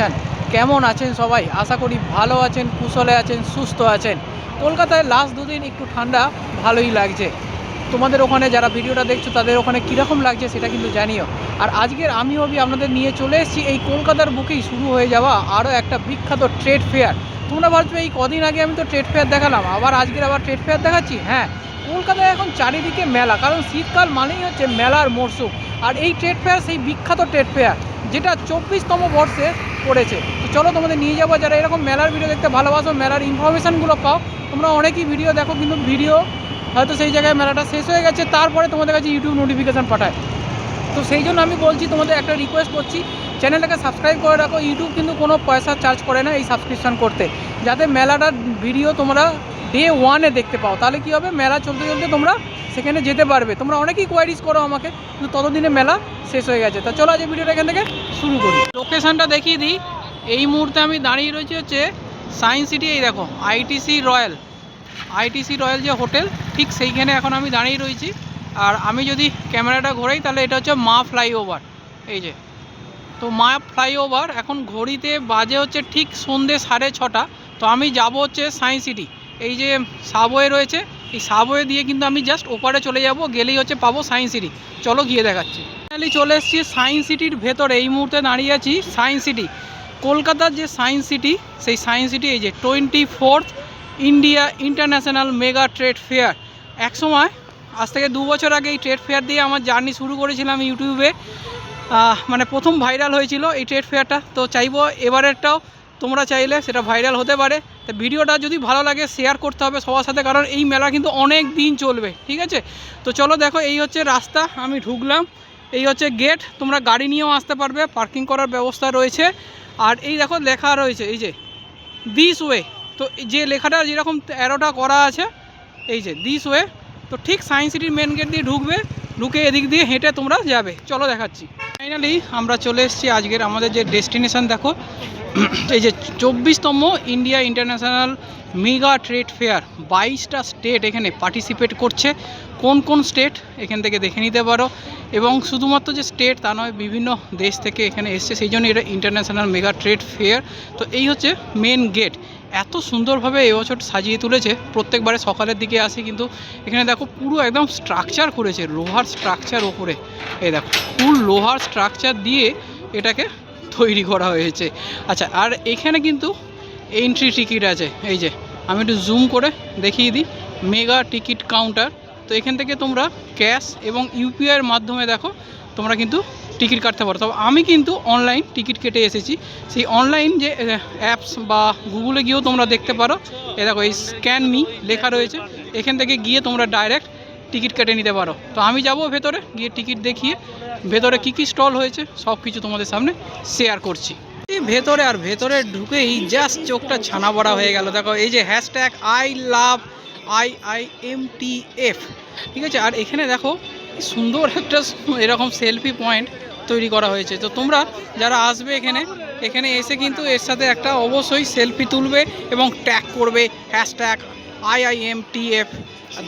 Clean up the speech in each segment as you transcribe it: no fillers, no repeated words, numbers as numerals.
Relation. কেমন আছেন সবাই? আশা করি ভালো আছেন, কুশলে আছেন, সুস্থ আছেন। কলকাতায় লাস্ট দুদিন একটু ঠান্ডা ভালোই লাগছে। তোমাদের ওখানে যারা ভিডিওটা দেখছো তাদের ওখানে কীরকম লাগছে সেটা কিন্তু জানিও। আর আজকের আমি আপনাদের নিয়ে চলে এসেছি এই কলকাতার বুকেই শুরু হয়ে যাওয়া আরও একটা বিখ্যাত ট্রেড ফেয়ার। তোমরা ভাবছো এই কদিন আগে আমি তো ট্রেড ফেয়ার দেখালাম, আবার আজকের আবার ট্রেড ফেয়ার দেখাচ্ছি। হ্যাঁ, কলকাতায় এখন চারিদিকে মেলা, কারণ শীতকাল মানেই হচ্ছে মেলার মরশুম। আর এই ট্রেড ফেয়ার সেই বিখ্যাত ট্রেড ফেয়ার যেটা 24তম বর্ষে পড়েছে। তো চলো তোমাদের নিয়ে যাবো। যারা এরকম মেলার ভিডিও দেখতে ভালোবাসো, মেলার ইনফরমেশানগুলো পাও, তোমরা অনেকেই ভিডিও দেখো কিন্তু ভিডিও হয়তো সেই জায়গায় মেলাটা শেষ হয়ে গেছে, তারপরে তোমাদের কাছে ইউটিউব নোটিফিকেশান পাঠায়। তো সেই জন্য আমি বলছি, তোমাদের একটা রিকোয়েস্ট করছি, চ্যানেলটাকে সাবস্ক্রাইব করে রাখো। ইউটিউব কিন্তু কোনো পয়সা চার্জ করে না এই সাবস্ক্রিপশান করতে, যাতে মেলাটার ভিডিও তোমরা ডে ওয়ানে দেখতে পাও। তাহলে কী হবে, মেলা চলতে চলতে তোমরা সেখানে যেতে পারবে। তোমরা অনেকেই কোয়ারিজ করো আমাকে, কিন্তু ততদিনে মেলা শেষ হয়ে গেছে। তা চলো আজ ভিডিওটা এখান থেকে শুরু করি। লোকেশানটা দেখিয়ে দিই। এই মুহূর্তে আমি দাঁড়িয়ে রয়েছি হচ্ছে সায়েন্স সিটি। এই দেখো আইটিসি রয়্যাল যে হোটেল, ঠিক সেইখানে এখন আমি দাঁড়িয়ে রয়েছি। আর আমি যদি ক্যামেরাটা ঘোরাই তাহলে এটা হচ্ছে মা ফ্লাইওভার। এই যে, তো মা ফ্লাইওভার এখন ঘড়িতে বাজে হচ্ছে ঠিক সন্ধ্যে 6:30। তো আমি যাব হচ্ছে সায়েন্স সিটি। এই যে সাবওয়ে রয়েছে, এই সাবওয়ে দিয়ে কিন্তু আমি জাস্ট ওপারে চলে যাব, গেলেই হচ্ছে পাবো সায়েন্স সিটি। চলো গিয়ে দেখাচ্ছি। ফাইনালি চলে এসেছি সায়েন্স সিটির ভেতরে। এই মুহূর্তে দাঁড়িয়ে আছি সায়েন্স সিটি, কলকাতার যে সায়েন্স সিটি, সেই সায়েন্স সিটি। এই যে 24th India international mega trade fair. একসময় আজ থেকে 2 বছর আগে এই ট্রেড ফেয়ার দিয়ে আমার জার্নি শুরু করেছিলাম ইউটিউবে। মানে প্রথম ভাইরাল হয়েছিল এই ট্রেড ফেয়ারটা। তো চাইবো এবারেরটাও তোমরা চাইলে সেটা ভাইরাল হতে পারে। তো ভিডিওটা যদি ভালো লাগে শেয়ার করতে হবে সবার সাথে, কারণ এই মেলা কিন্তু অনেক দিন চলবে, ঠিক আছে? তো চলো দেখো, এই হচ্ছে রাস্তা, আমি ঢুকলাম। এই হচ্ছে গেট, তোমরা গাড়ি নিয়েও আসতে পারবে, পার্কিং করার ব্যবস্থা রয়েছে। আর এই দেখো লেখা রয়েছে, এই যে দিস ওয়ে। তো যে লেখাটা যেরকম অ্যারোটা করা আছে, এই যে দিস ওয়ে। তো ঠিক সায়েন্স সিটির মেন গেট দিয়ে ঢুকবে, ঢুকে এদিক দিয়ে হেঁটে তোমরা যাবে। চলো দেখাচ্ছি। ফাইনালি আমরা চলে এসেছি আজকের আমাদের যে ডেস্টিনেশন। দেখো এই যে 24তম India international mega trade fair. 22টা স্টেট এখানে পার্টিসিপেট করছে। কোন কোন স্টেট এখান থেকে দেখে নিতে পারো। এবং শুধুমাত্র যে স্টেট তা নয়, বিভিন্ন দেশ থেকে এখানে এসছে, সেই জন্য এটা ইন্টারন্যাশনাল মেগা ট্রেড ফেয়ার। তো এই হচ্ছে মেন গেট। এত সুন্দরভাবে এবছর সাজিয়ে তুলেছে। প্রত্যেকবারে সকালের দিকে আসি, কিন্তু এখানে দেখো পুরো একদম স্ট্রাকচার করেছে, লোহার স্ট্রাকচার ওপরে। এই দেখো ফুল লোহার স্ট্রাকচার দিয়ে এটাকে তৈরি করা হয়েছে। আচ্ছা, আর এখানে কিন্তু এন্ট্রি টিকিট আছে। এই যে আমি একটু জুম করে দেখিয়ে দিই, মেগা টিকিট কাউন্টার। তো এখান থেকে তোমরা ক্যাশ এবং ইউপিআইয়ের মাধ্যমে দেখো তোমরা কিন্তু টিকিট কাটতে পারো। তবে আমি কিন্তু অনলাইন টিকিট কেটে এসেছি। সেই অনলাইন যে অ্যাপস বা গুগলে গিয়েও তোমরা দেখতে পারো। এ দেখো এই স্ক্যান মি লেখা রয়েছে, এখান থেকে গিয়ে তোমরা ডাইরেক্ট টিকিট কেটে নিতে পারো। তো আমি যাব ভেতরে, গিয়ে টিকিট দেখিয়ে ভেতরে কী কী স্টল হয়েছে সব কিছু তোমাদের সামনে শেয়ার করছি। ভেতরে আর ভেতরে ঢুকেই জাস্ট চোখটা ছানা বড়া হয়ে গেল। দেখো এই যে হ্যাশট্যাগ আই লাভ IIMTF, ঠিক আছে? আর এখানে দেখো সুন্দর একটা এরকম সেলফি পয়েন্ট তৈরি করা হয়েছে। তো তোমরা যারা আসবে এখানে এসে কিন্তু এর সাথে একটা অবশ্যই সেলফি তুলবে এবং ট্যাগ করবে হ্যাশট্যাগ IIMTF।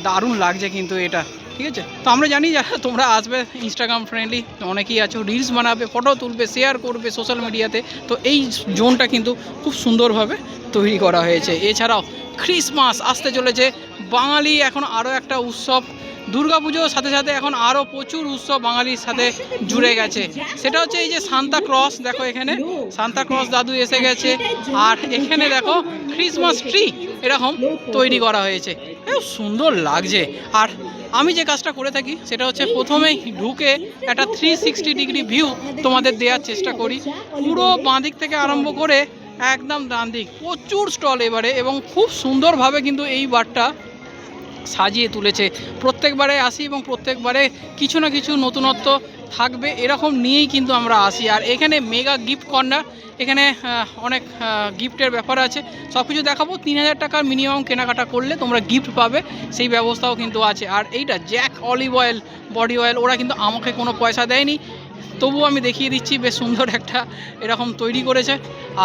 দারুণ লাগছে কিন্তু এটা, ঠিক আছে? তো আমরা জানি যারা তোমরা আসবে ইনস্টাগ্রাম ফ্রেন্ডলি অনেকেই আছো, রিলস বানাবে, ফটো তুলবে, শেয়ার করবে সোশ্যাল মিডিয়াতে। তো এই জোনটা কিন্তু খুব সুন্দরভাবে তৈরি করা হয়েছে। এছাড়াও ক্রিসমাস আসতে চলেছে, বাঙালি এখন আরও একটা উৎসব। দুর্গাপুজোর সাথে সাথে এখন আরও প্রচুর উৎসব বাঙালির সাথে জুড়ে গেছে। সেটা হচ্ছে এই যে সান্তা ক্লজ। দেখো এখানে সান্তা ক্লজ দাদু এসে গেছে। আর এখানে দেখো ক্রিসমাস ট্রি এরকম তৈরি করা হয়েছে, সুন্দর লাগছে। আর আমি যে কাজটা করে থাকি সেটা হচ্ছে প্রথমেই ঢুকে একটা 360 ডিগ্রি ভিউ তোমাদের দেওয়ার চেষ্টা করি। পুরো বাঁ দিক থেকে আরম্ভ করে একদম ডান দিক প্রচুর স্টল এবারে, এবং খুব সুন্দরভাবে কিন্তু এই বারটা সাজিয়ে তুলেছে। প্রত্যেকবারে আসি এবং প্রত্যেকবারে কিছু না কিছু নতুনত্ব থাকবে এরকম নিয়েই কিন্তু আমরা আসি। আর এখানে মেগা গিফট কর্নার, এখানে অনেক গিফটের ব্যাপার আছে। সব কিছু দেখাবো। 3000 টাকার মিনিমাম কেনাকাটা করলে তোমরা গিফট পাবে, সেই ব্যবস্থাও কিন্তু আছে। আর এইটা Jack olive oil body oil, ওরা কিন্তু আমাকে কোনো পয়সা দেয়নি, তবুও আমি দেখিয়ে দিচ্ছি। বেশ সুন্দর একটা এরকম তৈরি করেছে।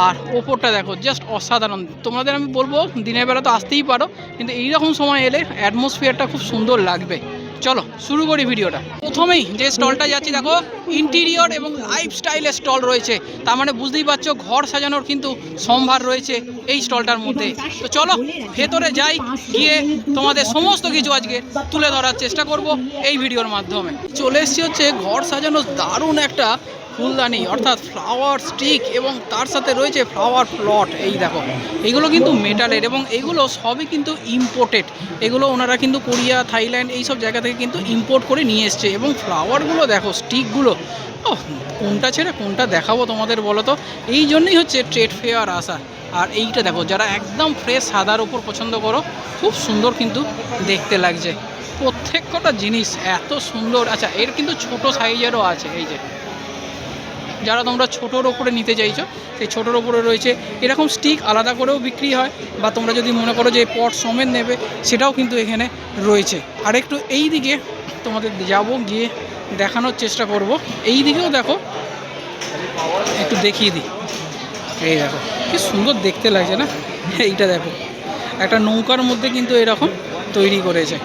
আর ওপরটা দেখো জাস্ট অসাধারণ। তোমাদের আমি বলবো দিনের বেলা তো আসতেই পারো, কিন্তু এইরকম সময় এলে অ্যাটমসফিয়ারটা খুব সুন্দর লাগবে। চলো শুরু করি ভিডিওটা। প্রথমেই যে স্টলটা যাচ্ছি দেখো ইন্টেরিয়র এবং লাইফস্টাইলের স্টল রয়েছে, তার মানে বুঝতেই পারছো ঘর সাজানোর কিন্তু সম্ভার রয়েছে এই স্টলটার মধ্যে। তো চলো ভেতরে যাই, গিয়ে তোমাদের সমস্ত কিছু আজকে তুলে ধরার চেষ্টা করব এই ভিডিওর মাধ্যমে। চলে এসেছি হচ্ছে ঘর সাজানোর দারুণ একটা ফুলদানি অর্থাৎ ফ্লাওয়ার স্টিক এবং তার সাথে রয়েছে ফ্লাওয়ার প্লট। এই দেখো এইগুলো কিন্তু মেটালের এবং এইগুলো সবই কিন্তু ইম্পোর্টেড। এগুলো ওনারা কিন্তু কোরিয়া, থাইল্যান্ড এইসব জায়গা থেকে কিন্তু ইম্পোর্ট করে নিয়ে এসছে। এবং ফ্লাওয়ারগুলো দেখো, স্টিকগুলো, ও কোনটা ছেড়ে কোনটা দেখাবো তোমাদের বলো তো। এই জন্যই হচ্ছে ট্রেড ফেয়ার আসা। আর এইটা দেখো, যারা একদম ফ্রেশ সাদার উপর পছন্দ করো, খুব সুন্দর কিন্তু দেখতে লাগছে প্রত্যেকটা জিনিস, এত সুন্দর। আচ্ছা, এর কিন্তু ছোট সাইজেরও আছে। এই যে যারা তোমরা ছোটোর ওপরে নিতে চাইছো, সেই ছোটোর ওপরে রয়েছে। এরকম স্টিক আলাদা করেও বিক্রি হয়, বা তোমরা যদি মনে করো যে পট সমেত নেবে, সেটাও কিন্তু এখানে রয়েছে। আর একটু এই দিকে তোমাদের যাব, গিয়ে দেখানোর চেষ্টা করব। এই দিকেও দেখো, একটু দেখিয়ে দিই। এই দেখো কি সুন্দর দেখতে লাগছে না। এইটা দেখো, একটা নৌকার মধ্যে কিন্তু এরকম তৈরি করেছে।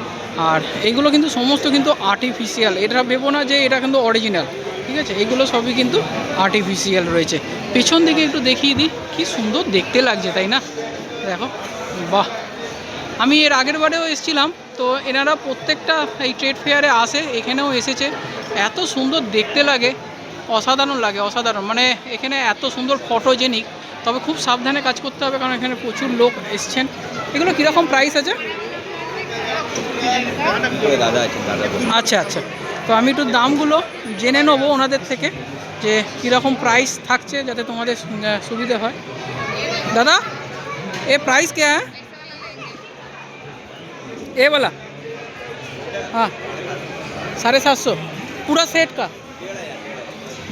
আর এইগুলো কিন্তু সমস্ত কিন্তু আর্টিফিশিয়াল, এটা ভেবো না যে এটা কিন্তু অরিজিনাল, ঠিক আছে। এগুলো সবই কিন্তু আর্টিফিশিয়াল রয়েছে। পেছন দিকে একটু দেখিয়ে দিই, কি সুন্দর দেখতে লাগছে, তাই না? দেখো, বাহ। আমি এর আগের বারেও এসেছিলাম, তো এনারা প্রত্যেকটা এই ট্রেড ফেয়ারে আসে, এখানেও এসেছে। এত সুন্দর দেখতে লাগে, অসাধারণ লাগে, অসাধারণ। মানে এখানে এত সুন্দর ফটোজেনিক, তবে খুব সাবধানে কাজ করতে হবে, কারণ এখানে প্রচুর লোক এসছেন। এগুলো কীরকম প্রাইস আছে? আচ্ছা আচ্ছা, তো আমি একটু দামগুলো জেনে নেবো ওনাদের থেকে, যে কীরকম প্রাইস থাকছে, যাতে তোমাদের সুবিধে হয়। दादा ये प्राइस क्या है ये वाला? हाँ 750 पूरा सेट का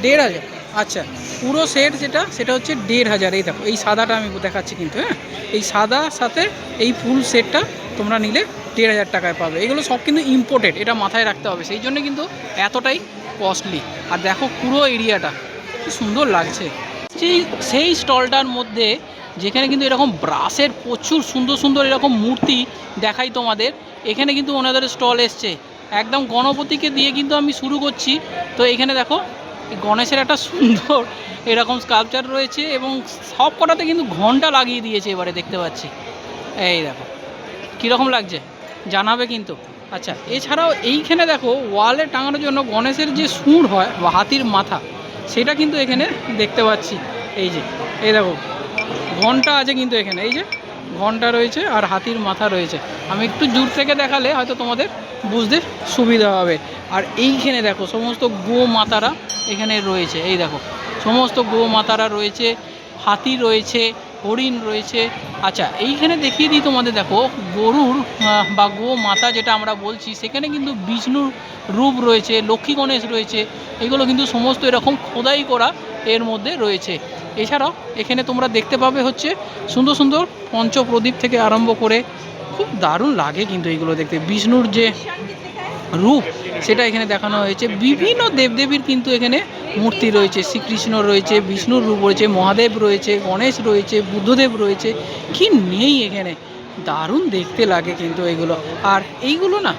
1500। আচ্ছা, পুরো সেট যেটা সেটা হচ্ছে 1500। এই দেখো, এই সাদাটা আমি দেখাচ্ছি কিন্তু, হ্যাঁ, এই সাদা সাথে এই ফুল সেটটা তোমরা নিলে 1500 টাকায় পাবে। এগুলো সব কিন্তু ইম্পোর্টেড, এটা মাথায় রাখতে হবে, সেই জন্য কিন্তু এতটাই কস্টলি। আর দেখো পুরো এরিয়াটা কি সুন্দর লাগছে। সেই স্টলটার মধ্যে যেখানে কিন্তু এরকম ব্রাশের প্রচুর সুন্দর সুন্দর এরকম মূর্তি দেখাই তোমাদের, এখানে কিন্তু ওনাদের স্টল এসছে। একদম গণপতিকে দিয়ে কিন্তু আমি শুরু করছি। তো এখানে দেখো গণেশের একটা সুন্দর এরকম স্কাল্পচার রয়েছে, এবং সব কটাতে কিন্তু ঘন্টা লাগিয়ে দিয়েছে এবারে দেখতে পাচ্ছি। এই দেখো কীরকম লাগছে জানাবে কিন্তু। আচ্ছা, এছাড়াও এইখানে দেখো ওয়ালে টাঙানোর জন্য গণেশের যে সুঁড় হয় বা হাতির মাথা, সেটা কিন্তু এখানে দেখতে পাচ্ছি। এই যে এই দেখো ঘন্টা আছে কিন্তু এখানে, এই যে ঘন্টা রয়েছে আর হাতির মাথা রয়েছে। আমি একটু দূর থেকে দেখালে হয়তো তোমাদের বুঝতে সুবিধা হবে। আর এইখানে দেখো সমস্ত গো মাতারা এখানে রয়েছে। এই দেখো সমস্ত গো মাতারা রয়েছে, হাতি রয়েছে, হরিণ রয়েছে। আচ্ছা, এইখানে দেখিয়ে দিই তোমাদের, দেখো গরুর বা গো মাতা যেটা আমরা বলছি, সেখানে কিন্তু বিষ্ণুর রূপ রয়েছে, লক্ষ্মী গণেশ রয়েছে। এগুলো কিন্তু সমস্ত এরকম খোদাই করা এর মধ্যে রয়েছে। এছাড়াও এখানে তোমরা দেখতে পাবে হচ্ছে সুন্দর সুন্দর পঞ্চপ্রদীপ থেকে আরম্ভ করে, খুব দারুণ লাগে কিন্তু এইগুলো দেখতে। বিষ্ণুর যে রূপ সেটা এখানে দেখানো হয়েছে। বিভিন্ন দেবদেবীর কিন্তু এখানে মূর্তি রয়েছে, শ্রীকৃষ্ণ রয়েছে, বিষ্ণুর রূপ রয়েছে, মহাদেব রয়েছে, গণেশ রয়েছে, বুদ্ধদেব রয়েছে। কি নেই এখানে, দারুণ দেখতে লাগে কিন্তু এগুলো। আর এইগুলো না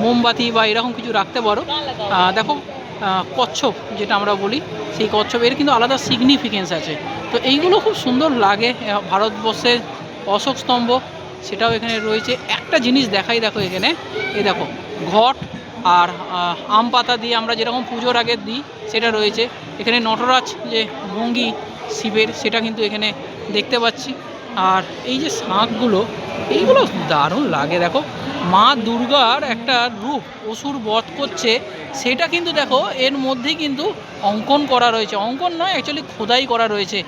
মোমবাতি বা এরকম কিছু রাখতে পারো। দেখো কচ্ছপ যেটা আমরা বলি, সেই কচ্ছপ এর কিন্তু আলাদা সিগনিফিকেন্স আছে। তো এইগুলো খুব সুন্দর লাগে। ভারতবর্ষের অশোক স্তম্ভ সেটাও এখানে রয়েছে। একটা জিনিস দেখাই, দেখো এখানে এই দেখো ঘট আর আম পাতা দিয়ে আমরা যেরকম পুজোর আগে দিই সেটা রয়েছে। এখানে নটরাজ যে ভঙ্গি শিবের, সেটা কিন্তু এখানে দেখতে পাচ্ছি। আর এই যে শাঁখগুলো, এইগুলো দারুণ লাগে। দেখো মা দুর্গার একটা রূপ অসুর বধ করছে, সেটা কিন্তু দেখো এর মধ্যেই কিন্তু অঙ্কন করা রয়েছে। অঙ্কন নয়, অ্যাকচুয়ালি খোদাই করা রয়েছে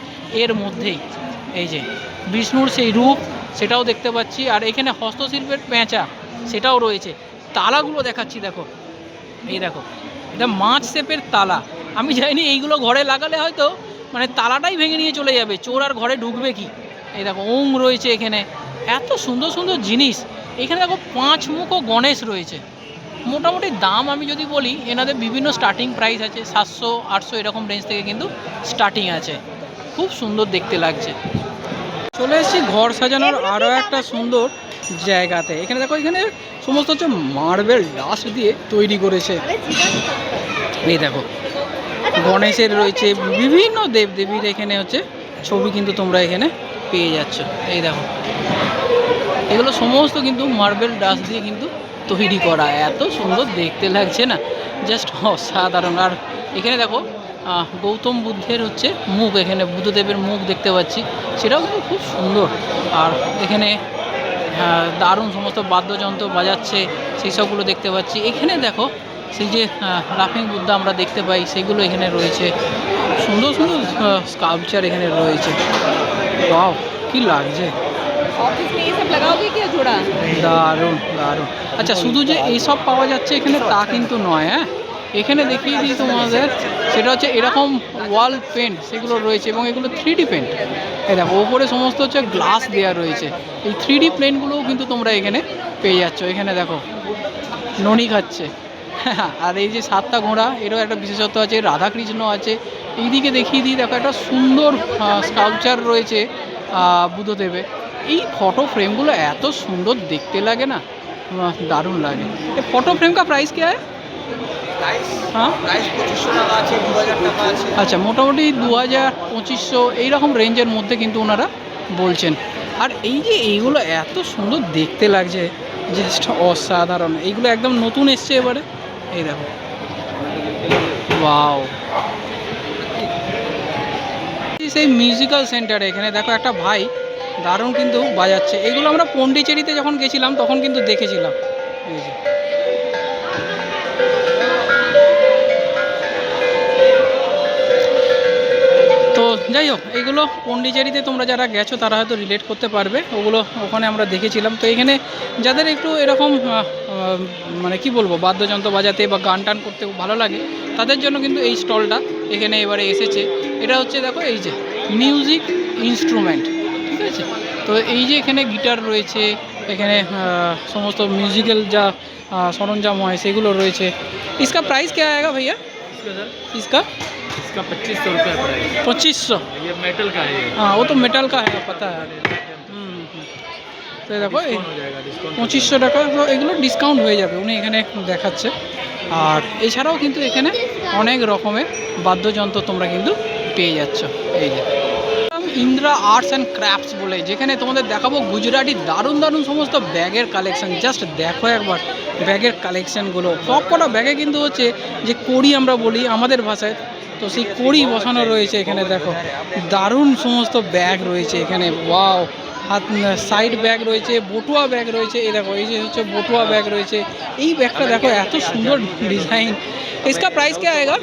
এর মধ্যেই। এই যে বিষ্ণুর সেই রূপ, সেটাও দেখতে পাচ্ছি। আর এখানে হস্তশিল্পের পেঁচা সেটাও রয়েছে। তালাগুলো দেখাচ্ছি, দেখো এই দেখো এটা মাছ শেপের তালা। আমি জানি এইগুলো ঘরে লাগালে হয়তো মানে তালাটাই ভেঙে নিয়ে চলে যাবে, চোর আর ঘরে ঢুকবে কি। এই দেখো ওং রয়েছে এখানে, এত সুন্দর সুন্দর জিনিস। এখানে দেখো 5 মুখো গণেশ রয়েছে। মোটামুটি দাম আমি যদি বলি, এনাদের বিভিন্ন স্টার্টিং প্রাইস আছে, 700-800 এরকম রেঞ্জ থেকে কিন্তু স্টার্টিং আছে। খুব সুন্দর দেখতে লাগছে। চলে এসেছি ঘর সাজানোর আরও একটা সুন্দর জায়গাতে। এখানে দেখো, এখানে সমস্ত হচ্ছে মার্বেল ডাস্ট দিয়ে তৈরি করেছে। এই দেখো, গণেশের রয়েছে, বিভিন্ন দেবদেবীর এখানে হচ্ছে ছবি কিন্তু তোমরা এখানে পেয়ে যাচ্ছ। এই দেখো, এগুলো সমস্ত কিন্তু মার্বেল ডাস্ট দিয়ে কিন্তু তৈরি করা, এত সুন্দর দেখতে লাগছে না, জাস্ট অসাধারণ। আর এখানে দেখো গৌতম বুদ্ধের হচ্ছে মুখ, এখানে বুদ্ধদেবের মুখ দেখতে পাচ্ছি, সেটাও কিন্তু খুব সুন্দর। আর এখানে দারুণ সমস্ত বাদ্যযন্ত্র বাজাচ্ছে, সেই সবগুলো দেখতে পাচ্ছি। এখানে দেখো সেই যে লাফিং বুদ্ধা আমরা দেখতে পাই, সেগুলো এখানে রয়েছে। সুন্দর সুন্দর স্কাল্পচার এখানে রয়েছে। ওয়াও, কি লাগছে, দারুণ দারুণ। আচ্ছা, শুধু যে এইসব পাওয়া যাচ্ছে এখানে তা কিন্তু নয়, হ্যাঁ, এখানে দেখিয়ে দিই তোমাদের, সেটা হচ্ছে এরকম ওয়াল পেন্ট সেগুলো রয়েছে, এবং এগুলো 3D পেন্ট। এই দেখো, ওপরে সমস্ত হচ্ছে গ্লাস দেওয়া রয়েছে। এই 3D পেন্টগুলোও কিন্তু তোমরা এখানে পেয়ে যাচ্ছ। এখানে দেখো ননি খাচ্ছে, আর এই যে 7টা ঘোড়া, এরও একটা বিশেষত্ব আছে। রাধাকৃষ্ণ আছে। এইদিকে দেখিয়ে দিই, দেখো একটা সুন্দর স্কাল্পচার রয়েছে বুদ্ধদেবের। এই ফটো ফ্রেমগুলো এত সুন্দর দেখতে লাগে না, দারুণ লাগে। এই ফটো ফ্রেম কা প্রাইস क्या है? হ্যাঁ, আচ্ছা, মোটামুটি 2000-2500 এইরকম রেঞ্জের মধ্যে কিন্তু ওনারা বলছেন। আর এই যে এইগুলো এত সুন্দর দেখতে লাগছে, জাস্ট অসাধারণ। এইগুলো একদম নতুন এসছে এবারে। এই দেখো, ওয়াও। সেই মিউজিক্যাল সেন্টারে এখানে দেখো একটা ভাই দারুণ কিন্তু বাজাচ্ছে। এগুলো আমরা পন্ডিচেরিতে যখন গেছিলাম তখন কিন্তু দেখেছিলাম। এই যে তো যাই হোক, এইগুলো পন্ডিচেরিতে তোমরা যারা গেছো তারা হয়তো রিলেট করতে পারবে, ওগুলো ওখানে আমরা দেখেছিলাম। তো এখানে যাদের একটু এরকম মানে কি বলবো, বাদ্যযন্ত্র বাজাতে বা গান টান করতে ভালো লাগে, তাদের জন্য কিন্তু এই স্টলটা এখানে এবারে এসেছে। এটা হচ্ছে দেখো, এই যে মিউজিক ইনস্ট্রুমেন্ট, ঠিক আছে। তো এই যে এখানে গিটার রয়েছে, এখানে সমস্ত মিউজিক্যাল যা সরঞ্জাম হয় সেগুলো রয়েছে। इसका प्राइस क्या आएगा भैया? इसका 2500 रुपये पड़ेगा। 2500। ये मेटल का है। हाँ, वो तो मेटल का है, पता है। তো দেখো, এই 2500 টাকা। তো এগুলো ডিসকাউন্ট হয়ে যাবে, উনি এখানে দেখাচ্ছে। আর এছাড়াও কিন্তু এখানে অনেক রকমের বাদ্যযন্ত্র তোমরা কিন্তু পেয়ে যাচ্ছ। এই যে ইন্দ্রা আর্টস অ্যান্ড ক্রাফটস বলে, যেখানে তোমাদের দেখাবো গুজরাটি দারুণ দারুণ সমস্ত ব্যাগের কালেকশন। জাস্ট দেখো একবার ব্যাগের কালেকশানগুলো। সব কটা ব্যাগে কিন্তু হচ্ছে যে কড়ি আমরা বলি আমাদের ভাষায়, তো সেই কড়ি বসানো রয়েছে এখানে। দেখো দারুণ সমস্ত ব্যাগ রয়েছে এখানে। ওয়াও, হাত সাইড ব্যাগ রয়েছে, বটুয়া ব্যাগ রয়েছে। এই দেখো, এই যে হচ্ছে বটুয়া ব্যাগ রয়েছে। এই ব্যাগটা দেখো, এত সুন্দর ডিজাইন। इसका प्राइस क्या आएगा?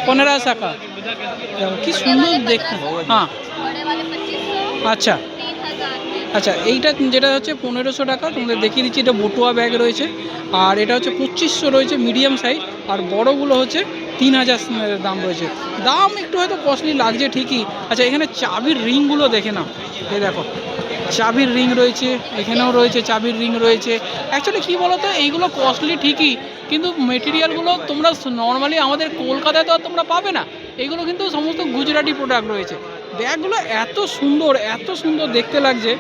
1500 का। দেখো কি সুন্দর দেখতে। হ্যাঁ, আচ্ছা আচ্ছা, এইটা যেটা হচ্ছে 1500 টাকা, তোমাদের দেখিয়ে দিচ্ছি। এটা বটুয়া ব্যাগ রয়েছে, আর এটা হচ্ছে 2500 রয়েছে মিডিয়াম সাইজ, আর বড়গুলো হচ্ছে 3000 দাম রয়েছে। দাম একটু হয়তো কস্টলি লাগছে ঠিকই। আচ্ছা, এখানে চাবির রিংগুলো দেখে নাও। এই দেখো, চাবির রিং রয়েছে, এখানেও রয়েছে চাবির রিং রয়েছে। অ্যাকচুয়ালি কী বলো তো, এইগুলো কস্টলি ঠিকই, কিন্তু মেটেরিয়ালগুলো তোমরা নর্মালি আমাদের কলকাতায় তো আর তোমরা পাবে না। এগুলো কিন্তু সমস্ত গুজরাটি প্রোডাক্ট রয়েছে। ব্যাগগুলো এত সুন্দর দেখতে লাগছে।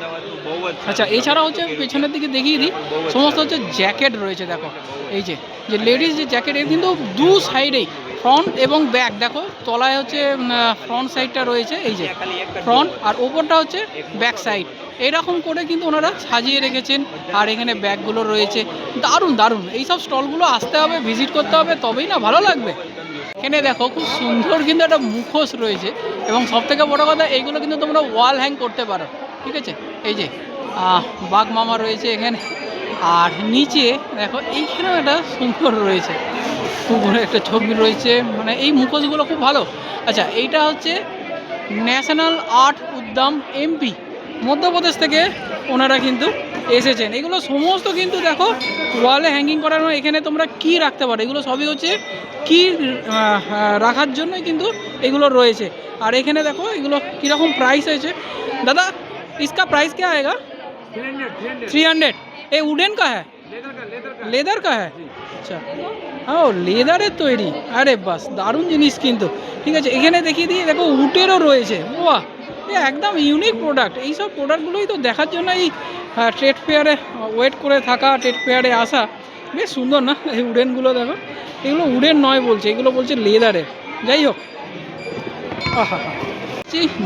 আচ্ছা, এছাড়া হচ্ছে পেছনের দিকে দেখিয়ে দিই, সমস্ত হচ্ছে জ্যাকেট রয়েছে। দেখো, এই যে লেডিস যে জ্যাকেট, এর কিন্তু দু সাইডেই ফ্রন্ট এবং ব্যাক। দেখো, তলায় হচ্ছে ফ্রন্ট সাইডটা রয়েছে, এই যে ফ্রন্ট, আর ওপরটা হচ্ছে ব্যাক সাইড। এরকম করে কিন্তু ওনারা সাজিয়ে রেখেছেন। আর এখানে ব্যাগগুলো রয়েছে, দারুণ দারুণ। এইসব স্টলগুলো আসতে হবে, ভিজিট করতে হবে, তবেই না ভালো লাগবে। এখানে দেখো খুব সুন্দর কিন্তু একটা মুখোশ রয়েছে, এবং সবথেকে বড় কথা, এইগুলো কিন্তু তোমরা ওয়াল হ্যাং করতে পারো, ঠিক আছে। এই যে বাঘ মামা রয়েছে এখানে, আর নিচে দেখো এইখানেও একটা সুন্দর রয়েছে, খুব বড় একটা ছবি রয়েছে। মানে এই মুখোশগুলো খুব ভালো। আচ্ছা, এইটা হচ্ছে ন্যাশনাল আর্ট উদ্যান এমপি, মধ্যপ্রদেশ থেকে ওনারা কিন্তু এসেছেন। এগুলো সমস্ত কিন্তু দেখো ওয়ালে হ্যাঙ্গিং করানো। এখানে তোমরা কি রাখতে পারো, এগুলো সবই হচ্ছে কি রাখার জন্যই কিন্তু এগুলো রয়েছে। আর এখানে দেখো এগুলো কীরকম প্রাইস হয়েছে। দাদা, इसका प्राइस क्या आएगा? 300। ये वुडन का है? लेदर का है। আচ্ছা, ও লেদারের তৈরি। আরে বাস, দারুণ জিনিস কিন্তু। ঠিক আছে, এখানে দেখিয়ে দিই, দেখো উটেরও রয়েছে। বাহ, একদম ইউনিক প্রোডাক্ট। এইসব প্রোডাক্টগুলোই তো দেখার জন্য এই হ্যাঁ, ট্রেড ফেয়ারে ওয়েট করে থাকা, ট্রেড ফেয়ারে আসা, বেশ সুন্দর না এই উডেনগুলো দেখো। এগুলো উডেন নয় বলছে, এগুলো বলছে লেদারের। যাই হোক, আহা,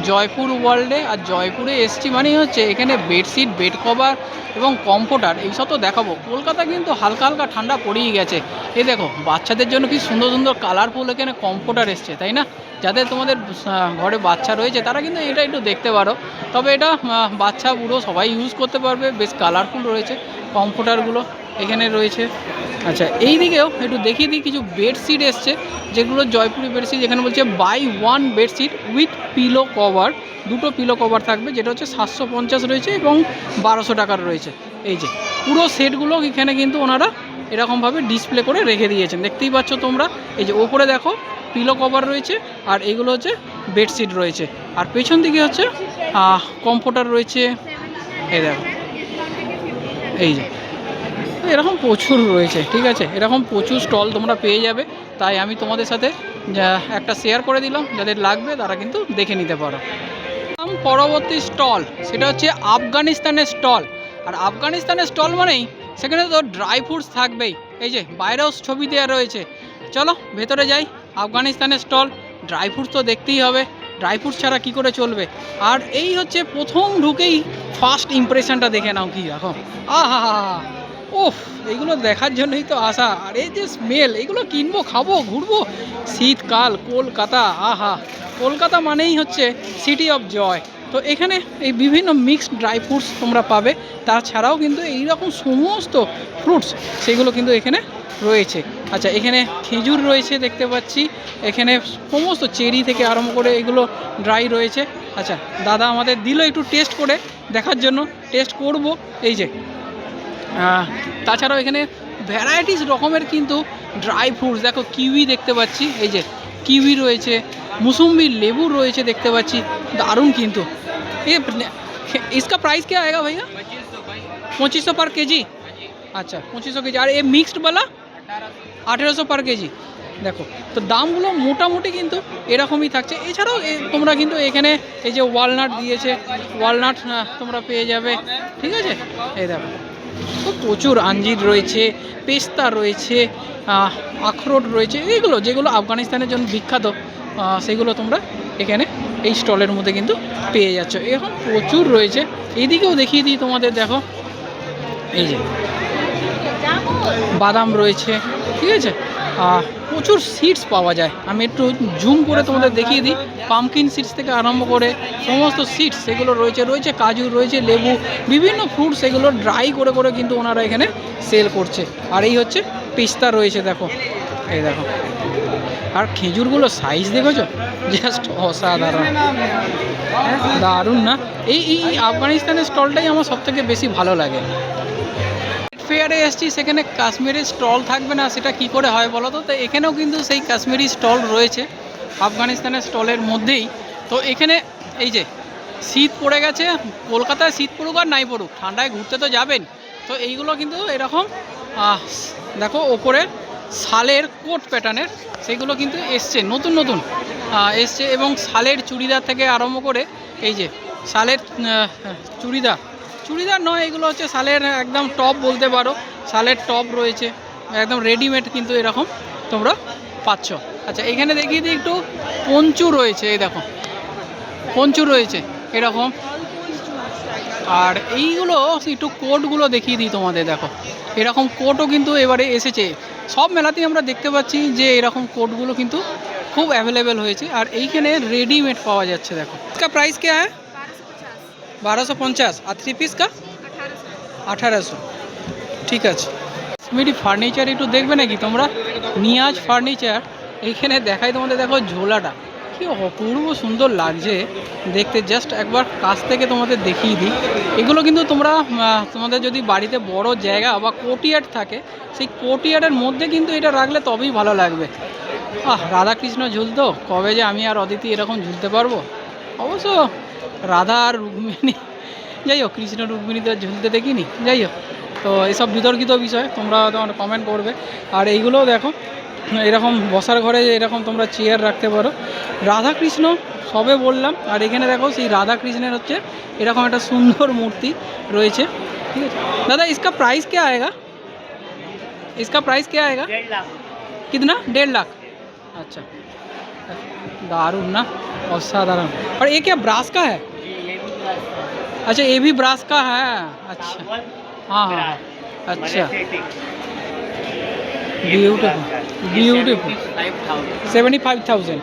জয়পুর ওয়ার্ল্ডে, আর জয়পুরে এসছি মানেই হচ্ছে এখানে বেডশিট, বেড কভার এবং কমফোর্টার এইসব তো দেখাবো। কলকাতা কিন্তু হালকা হালকা ঠান্ডা পড়েই গেছে। এই দেখো বাচ্চাদের জন্য কি সুন্দর সুন্দর কালারফুল এখানে কমফোর্টার এসছে, তাই না? যাদের তোমাদের ঘরে বাচ্চা রয়েছে তারা কিন্তু এটা একটু দেখতে পারো। তবে এটা বাচ্চা বুড়ো সবাই ইউজ করতে পারবে, বেশ কালারফুল রয়েছে কমফোর্টারগুলো এখানে রয়েছে। আচ্ছা, এই দিকেও একটু দেখিয়ে দিই, কিছু বেডশিট এসছে যেগুলো জয়পুরি বেডশিট। এখানে বলছে buy one bedsheet with pillow cover, দুটো পিলো কভার থাকবে, যেটা হচ্ছে 750 রয়েছে এবং 1200 টাকার রয়েছে। এই যে পুরো সেটগুলো এখানে কিন্তু ওনারা এরকমভাবে ডিসপ্লে করে রেখে দিয়েছেন, দেখতেই পাচ্ছ তোমরা। এই যে ওপরে দেখো পিলো কভার রয়েছে, আর এইগুলো হচ্ছে বেডশিট রয়েছে, আর পেছন দিকে হচ্ছে কমফোর্টার রয়েছে। এই দেখো, এই যে এরকম প্রচুর রয়েছে, ঠিক আছে? এরকম প্রচুর স্টল তোমরা পেয়ে যাবে, তাই আমি তোমাদের সাথে একটা শেয়ার করে দিলাম, যাদের লাগবে তারা কিন্তু দেখে নিতে পারো। পরবর্তী স্টল সেটা হচ্ছে আফগানিস্তানের স্টল। আর আফগানিস্তানের স্টল মানেই সেখানে তো ড্রাই ফ্রুটস থাকবেই। এই যে বাইরেও ছবি দেওয়া রয়েছে, চলো ভেতরে যাই। আফগানিস্তানের স্টল, ড্রাই ফ্রুটস তো দেখতেই হবে, ড্রাই ফ্রুটস ছাড়া কী করে চলবে। আর এই হচ্ছে প্রথম ঢুকেই ফার্স্ট ইমপ্রেশনটা দেখে নাও কি এখন, আহা, ওফ, এইগুলো দেখার জন্যই তো আসা। আর এই যে স্মেল, এগুলো কিনবো, খাবো, ঘুরবো। শীতকাল, কলকাতা, আহা, কলকাতা মানেই হচ্ছে সিটি অফ জয়। তো এখানে এই বিভিন্ন মিক্সড ড্রাই ফ্রুটস তোমরা পাবে, তাছাড়াও কিন্তু এইরকম সমস্ত ফ্রুটস সেগুলো কিন্তু এখানে রয়েছে। আচ্ছা, এখানে খেজুর রয়েছে দেখতে পাচ্ছি, এখানে সমস্ত চেরি থেকে আরম্ভ করে এগুলো ড্রাই রয়েছে। আচ্ছা, দাদা আমাদের দিল একটু টেস্ট করে দেখার জন্য, টেস্ট করব। এই যে তাছাড়াও এখানে ভ্যারাইটিস রকমের কিন্তু ড্রাই ফ্রুটস, দেখো কিউই দেখতে পাচ্ছি, এই যে কিউই রয়েছে, মুসুম্বি লেবু রয়েছে দেখতে পাচ্ছি, দারুণ কিন্তু। ये इसका प्राइस क्या आएगा भैया? 2500 पर केजी। আচ্ছা, 2500 কেজি। আর এই মিক্সড वाला 1800 पर কেজি। দেখো তো দামগুলো মোটামুটি কিন্তু এরকমই থাকছে। এছাড়াও তোমরা কিন্তু এখানে এই যে ওয়ালনাট দিয়েছে, ওয়ালনাট তোমরা পেয়ে যাবে, ঠিক আছে? এই দেখো তো প্রচুর আঞ্জির রয়েছে, পেস্তা রয়েছে, আখরোট রয়েছে, এইগুলো যেগুলো আফগানিস্তানের জন্য বিখ্যাত, সেগুলো তোমরা এখানে এই স্টলের মধ্যে কিন্তু পেয়ে যাচ্ছ। এখন প্রচুর রয়েছে। এইদিকেও দেখিয়ে দিই তোমাদের, দেখো এই যে বাদাম রয়েছে, ঠিক আছে? প্রচুর সিডস পাওয়া যায়। আমি একটু জুম করে তোমাদের দেখিয়ে দিই। পামকিন সিডস থেকে আরম্ভ করে সমস্ত সিডস সেগুলো রয়েছে, রয়েছে কাজু, রয়েছে লেবু, বিভিন্ন ফ্রুটস সেগুলো ড্রাই করে করে কিন্তু ওনারা এখানে সেল করছে। আর এই হচ্ছে পিস্তা রয়েছে, দেখো এই দেখো। আর খেজুরগুলো সাইজ দেখেছো, জাস্ট অসাধারণ, দারুণ না? এই আফগানিস্তানের স্টলটাই আমার সবথেকে বেশি ভালো লাগে। ফেয়ারে এসেছি, সেখানে কাশ্মীরি স্টল থাকবে না সেটা কি করে হয় বলো তো? তো এখানেও কিন্তু সেই কাশ্মীরি স্টল রয়েছে আফগানিস্তানের স্টলের মধ্যেই। তো এখানে এই যে শীত পড়ে গেছে, কলকাতায় শীত পড়ুক আর নাই পড়ুক, ঠান্ডায় ঘুরতে তো যাবেন। তো এইগুলো কিন্তু এরকম দেখো ওপরে শালের কোট প্যাটার্নের সেগুলো কিন্তু এসছে, নতুন নতুন এসছে। এবং শালের চুড়িদার থেকে আরম্ভ করে এই যে শালের চুড়িদার নয়, এগুলো হচ্ছে শালের একদম টপ বলতে পারো, শালের টপ রয়েছে একদম রেডিমেড, কিন্তু এরকম তোমরা পাচ্ছ। আচ্ছা, এখানে দেখিয়ে দিই একটু পঞ্চু রয়েছে, এই দেখো পঞ্চু রয়েছে এরকম। আর এইগুলো একটু কোটগুলো দেখিয়ে দিই তোমাদের, দেখো এরকম কোটও কিন্তু এবারে এসেছে। সব মেলাতেই আমরা দেখতে পাচ্ছি যে এরকম কোটগুলো কিন্তু খুব অ্যাভেলেবেল হয়েছে। আর এইখানে রেডিমেড পাওয়া যাচ্ছে, দেখো। इसका प्राइस क्या है? 1250। আর 3 পিস का 1800। ঠিক আছে। কাশ্মীরি ফার্নিচার একটু দেখবে নাকি তোমরা? নিয়াজ ফার্নিচার এইখানে দেখাই তোমাদের, দেখো ঝোলাটা কি অপূর্ব সুন্দর লাগছে দেখতে। জাস্ট একবার কাছ থেকে তোমাদের দেখিয়ে দিই। এগুলো কিন্তু তোমরা তোমাদের যদি বাড়িতে বড় জায়গা বা কোর্টইয়ার্ড থাকে, সেই কোর্টইয়ার্ডের মধ্যে কিন্তু এটা রাখলে তবেই ভালো লাগবে। রাধাকৃষ্ণ ঝুলতো, কবে যে আমি আর অদিতি এরকম ঝুলতে পারবো। অবশ্য রাধা আর রুক্মিণী, যাই হোক, কৃষ্ণ রুক্মিণী তো ঝুলতে দেখিনি। যাই হোক, তো এসব বিতর্কিত বিষয়, তোমরা তোমার কমেন্ট করবে। আর এইগুলোও দেখো এরকম বসার ঘরে এরকম তোমরা চেয়ার রাখতে পারো। রাধাকৃষ্ণ সবে বললাম, আর এখানে দেখো সেই রাধাকৃষ্ণের হচ্ছে এরকম একটা সুন্দর মূর্তি রয়েছে। ठीक है दादा, इसका प्राइस क्या आएगा? इसका प्राइस क्या आएगा? 1.5 लाख। कितना? 1.5 लाख। अच्छा, दारुण ना, असाधारण। और ये क्या ब्रास का है? जी ये भी ग्लास है। अच्छा, ये भी ब्रास का है। अच्छा, सागवान, हाँ हाँ, ग्रास, अच्छा, मैग्नेटिक। Beautiful beautiful. 75,000। 75,000।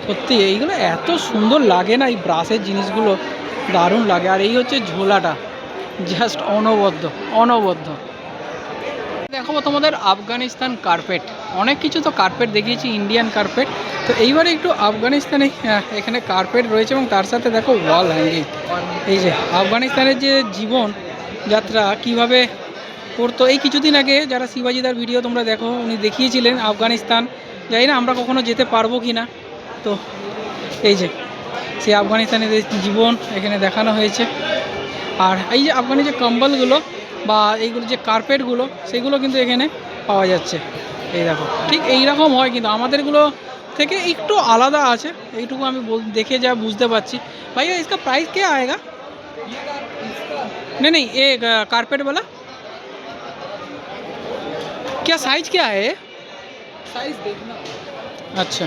সত্যি এইগুলো এত সুন্দর লাগে না, এই ব্রাশের জিনিসগুলো দারুণ লাগে। আর এই হচ্ছে ঝোলাটা, জাস্ট অনবদ্য অনবদ্য। দেখাবো তোমাদের আফগানিস্তান কার্পেট। অনেক কিছু তো কার্পেট দেখিয়েছি, ইন্ডিয়ান কার্পেট। তো এইবারে একটু আফগানিস্তানে এখানে কার্পেট রয়েছে এবং তার সাথে দেখো ওয়াল হ্যাঙ্গিং। এই যে আফগানিস্তানের যে জীবন যাত্রা কিভাবে করতো, এই কিছুদিন আগে যারা শিবাজিদার ভিডিও তোমরা দেখো, উনি দেখিয়েছিলেন আফগানিস্তান। জানি না আমরা কখনো যেতে পারবো কি না। তো এই যে সেই আফগানিস্তানের জীবন এখানে দেখানো হয়েছে। আর এই যে আফগানি যে কম্বলগুলো বা এইগুলো যে কার্পেটগুলো, সেগুলো কিন্তু এখানে পাওয়া যাচ্ছে। এই দেখো, ঠিক এই রকম হয়, কিন্তু আমাদেরগুলো থেকে একটু আলাদা আছে, এইটুকু আমি দেখে যা বুঝতে পারছি। ভাইয়া इसका प्राइस क्या आएगा? नहीं नहीं, ये कारपेट वाला क्या साइज क्या है? সাইজ দেখনা। আচ্ছা,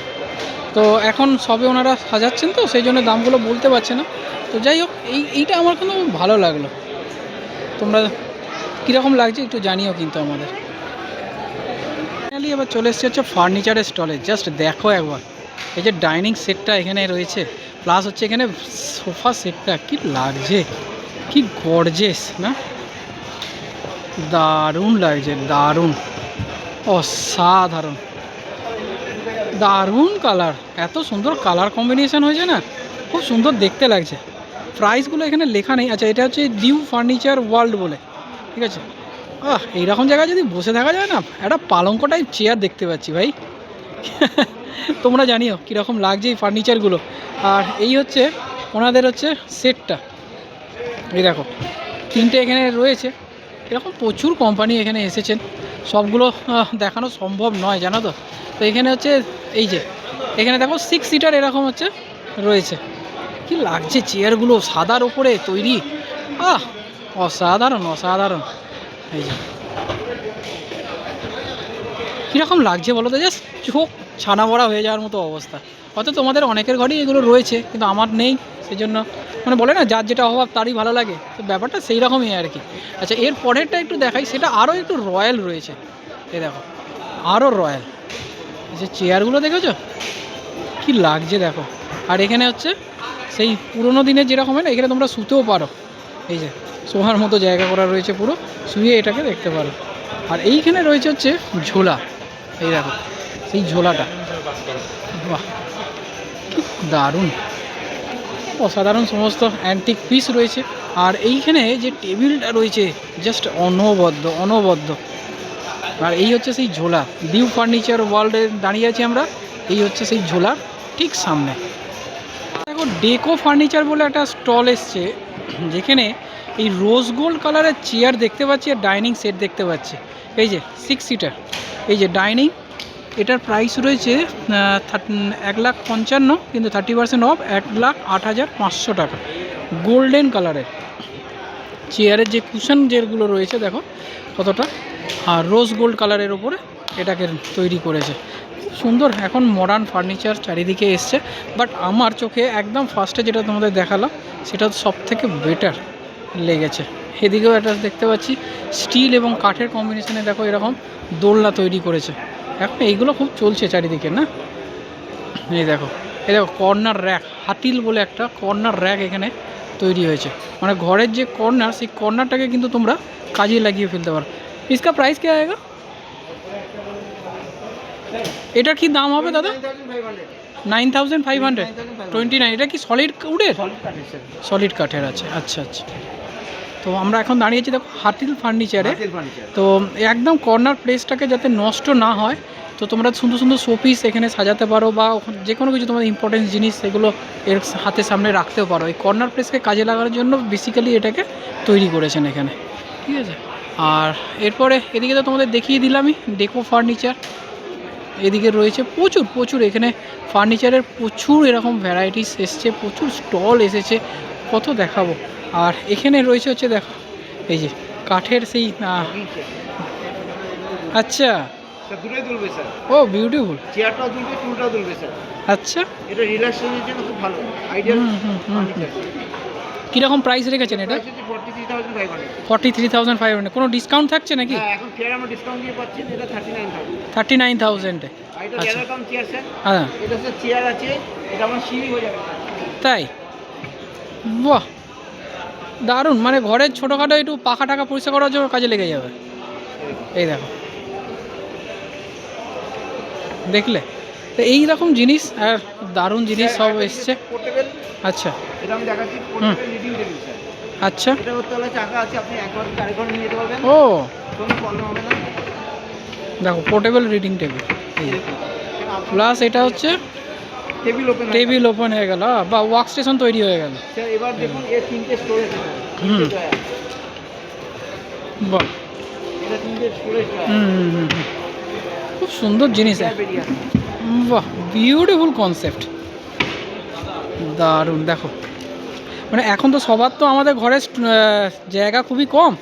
তো এখন সবে ওনারা সাজাচ্ছেন, তো সেই জন্য দামগুলো বলতে পারছে না। তো যাই হোক, এইটা আমার কিন্তু ভালো লাগলো। তোমরা কীরকম লাগছে একটু জানিও কিন্তু আমাদের। ফাইনালি এবার চলে এসছে হচ্ছে ফার্নিচারের স্টলে। জাস্ট দেখো একবার, এই যে ডাইনিং সেটটা এখানে রয়েছে, প্লাস হচ্ছে এখানে সোফা সেটটা, কি লাগছে, কি গর্জেস না, দারুণ লাগছে, দারুণ, অসাধারণ, দারুণ কালার। এত সুন্দর কালার কম্বিনেশন হয়েছে না, খুব সুন্দর দেখতে লাগছে। প্রাইসগুলো এখানে লেখা নেই। আচ্ছা, এটা হচ্ছে ডিউ ফার্নিচার ওয়ার্ল্ড বলে, ঠিক আছে। এইরকম জায়গায় যদি বসে থাকা যায় না, একটা পালঙ্ক টাইপ চেয়ার দেখতে পাচ্ছি ভাই। তোমরা জানিও কীরকম লাগছে এই ফার্নিচারগুলো। আর এই হচ্ছে ওনাদের হচ্ছে সেটটা, এই দেখো তিনটে এখানে রয়েছে। এরকম প্রচুর কোম্পানি এখানে এসেছেন, সবগুলো দেখানো সম্ভব নয় জানো তো। তো এখানে হচ্ছে এই যে এখানে দেখো 6 সিটার এরকম হচ্ছে রয়েছে। কি লাগছে চেয়ারগুলো, সাদার উপরে তৈরি, অসাধারণ অসাধারণ। এই যে কীরকম লাগছে বলো তো, জাস্ট চোখ ছানা বড়া হয়ে যাওয়ার মতো অবস্থা। হয়তো তোমাদের অনেকের ঘরেই এগুলো রয়েছে, কিন্তু আমার নেই, সেই জন্য মানে বলে না যার যেটা অভাব তারই ভালো লাগে, তো ব্যাপারটা সেই রকমই আর কি। আচ্ছা, এর পরেরটা একটু দেখাই, সেটা আরও একটু রয়্যাল রয়েছে। এই দেখো, আরও রয়্যাল। এই যে চেয়ারগুলো দেখেছো কি লাগছে দেখো। আর এখানে হচ্ছে সেই পুরোনো দিনের যেরকম হয় না, এখানে তোমরা শুতেও পারো। এই যে শোয়ার মতো জায়গা করা রয়েছে, পুরো শুয়ে এটাকে দেখতে পারো। আর এইখানে রয়েছে হচ্ছে ঝোলা, এই দেখো সেই ঝোলাটা, বাহ কি দারুণ, অসাধারণ সমস্ত অ্যান্টিক পিস রয়েছে। আর এইখানে যে টেবিলটা রয়েছে জাস্ট অনবদ্য অনবদ্য। আর এই হচ্ছে সেই ঝোলা, ডিউ ফার্নিচার ওয়ার্ল্ডে দাঁড়িয়ে আছি আমরা। এই হচ্ছে সেই ঝোলার ঠিক সামনে। দেখো ডেকো ফার্নিচার বলে একটা স্টল এসছে, যেখানে এই রোজ গোল্ড কালারের চেয়ার দেখতে পাচ্ছি আর ডাইনিং সেট দেখতে পাচ্ছি। এই যে 6 সিটার, এই যে ডাইনিং, এটার প্রাইস রয়েছে 1,55,000, কিন্তু 30% অফ 1,08,500 টাকা। গোল্ডেন কালারের চেয়ারের যে কুশন যেগুলো রয়েছে দেখো কতটা, আর রোজ গোল্ড কালারের ওপরে এটাকে তৈরি করেছে। খুব সুন্দর, এখন মডার্ন ফার্নিচার চারিদিকে এসছে, বাট আমার চোখে একদম ফার্স্টে যেটা তোমাদের দেখালাম সেটা সব থেকে বেটার লেগেছে। এদিকেও একটা দেখতে পাচ্ছি স্টিল এবং কাঠের কম্বিনেশনে দেখো এরকম দোলনা তৈরি করেছে। এখন এইগুলো খুব চলছে চারিদিকে না। এই দেখো কর্নার র্যাক, হাতিল বলে একটা কর্নার র্যাক এখানে তৈরি হয়েছে, মানে ঘরের যে কর্নার, সেই কর্নারটাকে কিন্তু তোমরা কাজে লাগিয়ে ফেলতে পারো। इसका प्राइस क्या आएगा? এটার কি দাম হবে দাদা? 9,500, 29। এটা কি সলিড উডের? সলিড কাঠের আছে, আচ্ছা আচ্ছা। তো আমরা এখন দাঁড়িয়েছি দেখো হাতিল ফার্নিচারে। তো একদম কর্নার প্লেসটাকে যাতে নষ্ট না হয়, তো তোমরা সুন্দর সুন্দর শোপিস এখানে সাজাতে পারো, বা যে কোনো কিছু তোমাদের ইম্পর্টেন্ট জিনিস সেগুলো এর হাতের সামনে রাখতেও পারো। এই কর্নার প্লেসকে কাজে লাগানোর জন্য বেসিক্যালি এটাকে তৈরি করেছেন এখানে, ঠিক আছে। আর এরপরে এদিকে তো তোমাদের দেখিয়ে দিলামই ডেকো ফার্নিচার। এদিকে রয়েছে প্রচুর প্রচুর এখানে ফার্নিচারের প্রচুর এরকম ভ্যারাইটিস এসছে, প্রচুর স্টল এসেছে, কত দেখাবো। আর এখানে রয়েছে হচ্ছে দেখো এই যে কাঠের সেই আচ্ছা স্যার দুটোই দুলবে স্যার, ও বিউটিফুল। চেয়ারটাও দুলবে, টুলটাও দুলবে স্যার। আচ্ছা এটা রিল্যাক্সেশনের জন্য খুব ভালো আইডিয়াল ফার্নিচার। কীরকম প্রাইস রেখেছেন এটা? 43,500। 43,500। কোনো ডিসকাউন্ট থাকছে নাকি? হ্যাঁ, এখন ফের আমরা ডিসকাউন্ট দিয়ে পাচ্ছেন, এটা 39,000। 39,000-এ? আর এটা আচ্ছা। লেদার কাম চেয়ার স্যার। হ্যাঁ এটা স্যার চেয়ার আছে, এটা আমার সিঁড়ি হয়ে যাবে। তাই? বাহ দারুণ, মানে ঘরের ছোটোখাটো একটু পাখা টাকা পরিষ্কার করার জন্য কাজে লেগে যাবে। এই দেখো, দেখলে তো এই রকম জিনিস আর দারুণ জিনিস সব এসছে। পোর্টেবল, আচ্ছা এটা আমি দেখাচ্ছি, পোর্টেবল রিডিং টেবিল স্যার। আচ্ছা এটা করতে হলে চাকা আছে, আপনি একবার আরেকবার নিয়ে যেতে পারবেন, ও কোনো প্রবলেম হবে না। দেখো পোর্টেবল রিডিং টেবিল, প্লাস এটা হচ্ছে টেবিল ওপেন টেবিল ওপেন হয়ে গেল বা ওয়ার্ক স্টেশন তৈরি হয়ে গেল। স্যার। এবার দেখুন এর তিনটে স্টোরেজ আছে, হুম। বাহ এটা তিনটে স্টোরেজ খুব সুন্দর জিনিস। বাহ বিউটিফুল কনসেপ্ট, দারুণ। দেখো মানে এখন তো সবার তো আমাদের ঘরে জায়গা খুবই কম,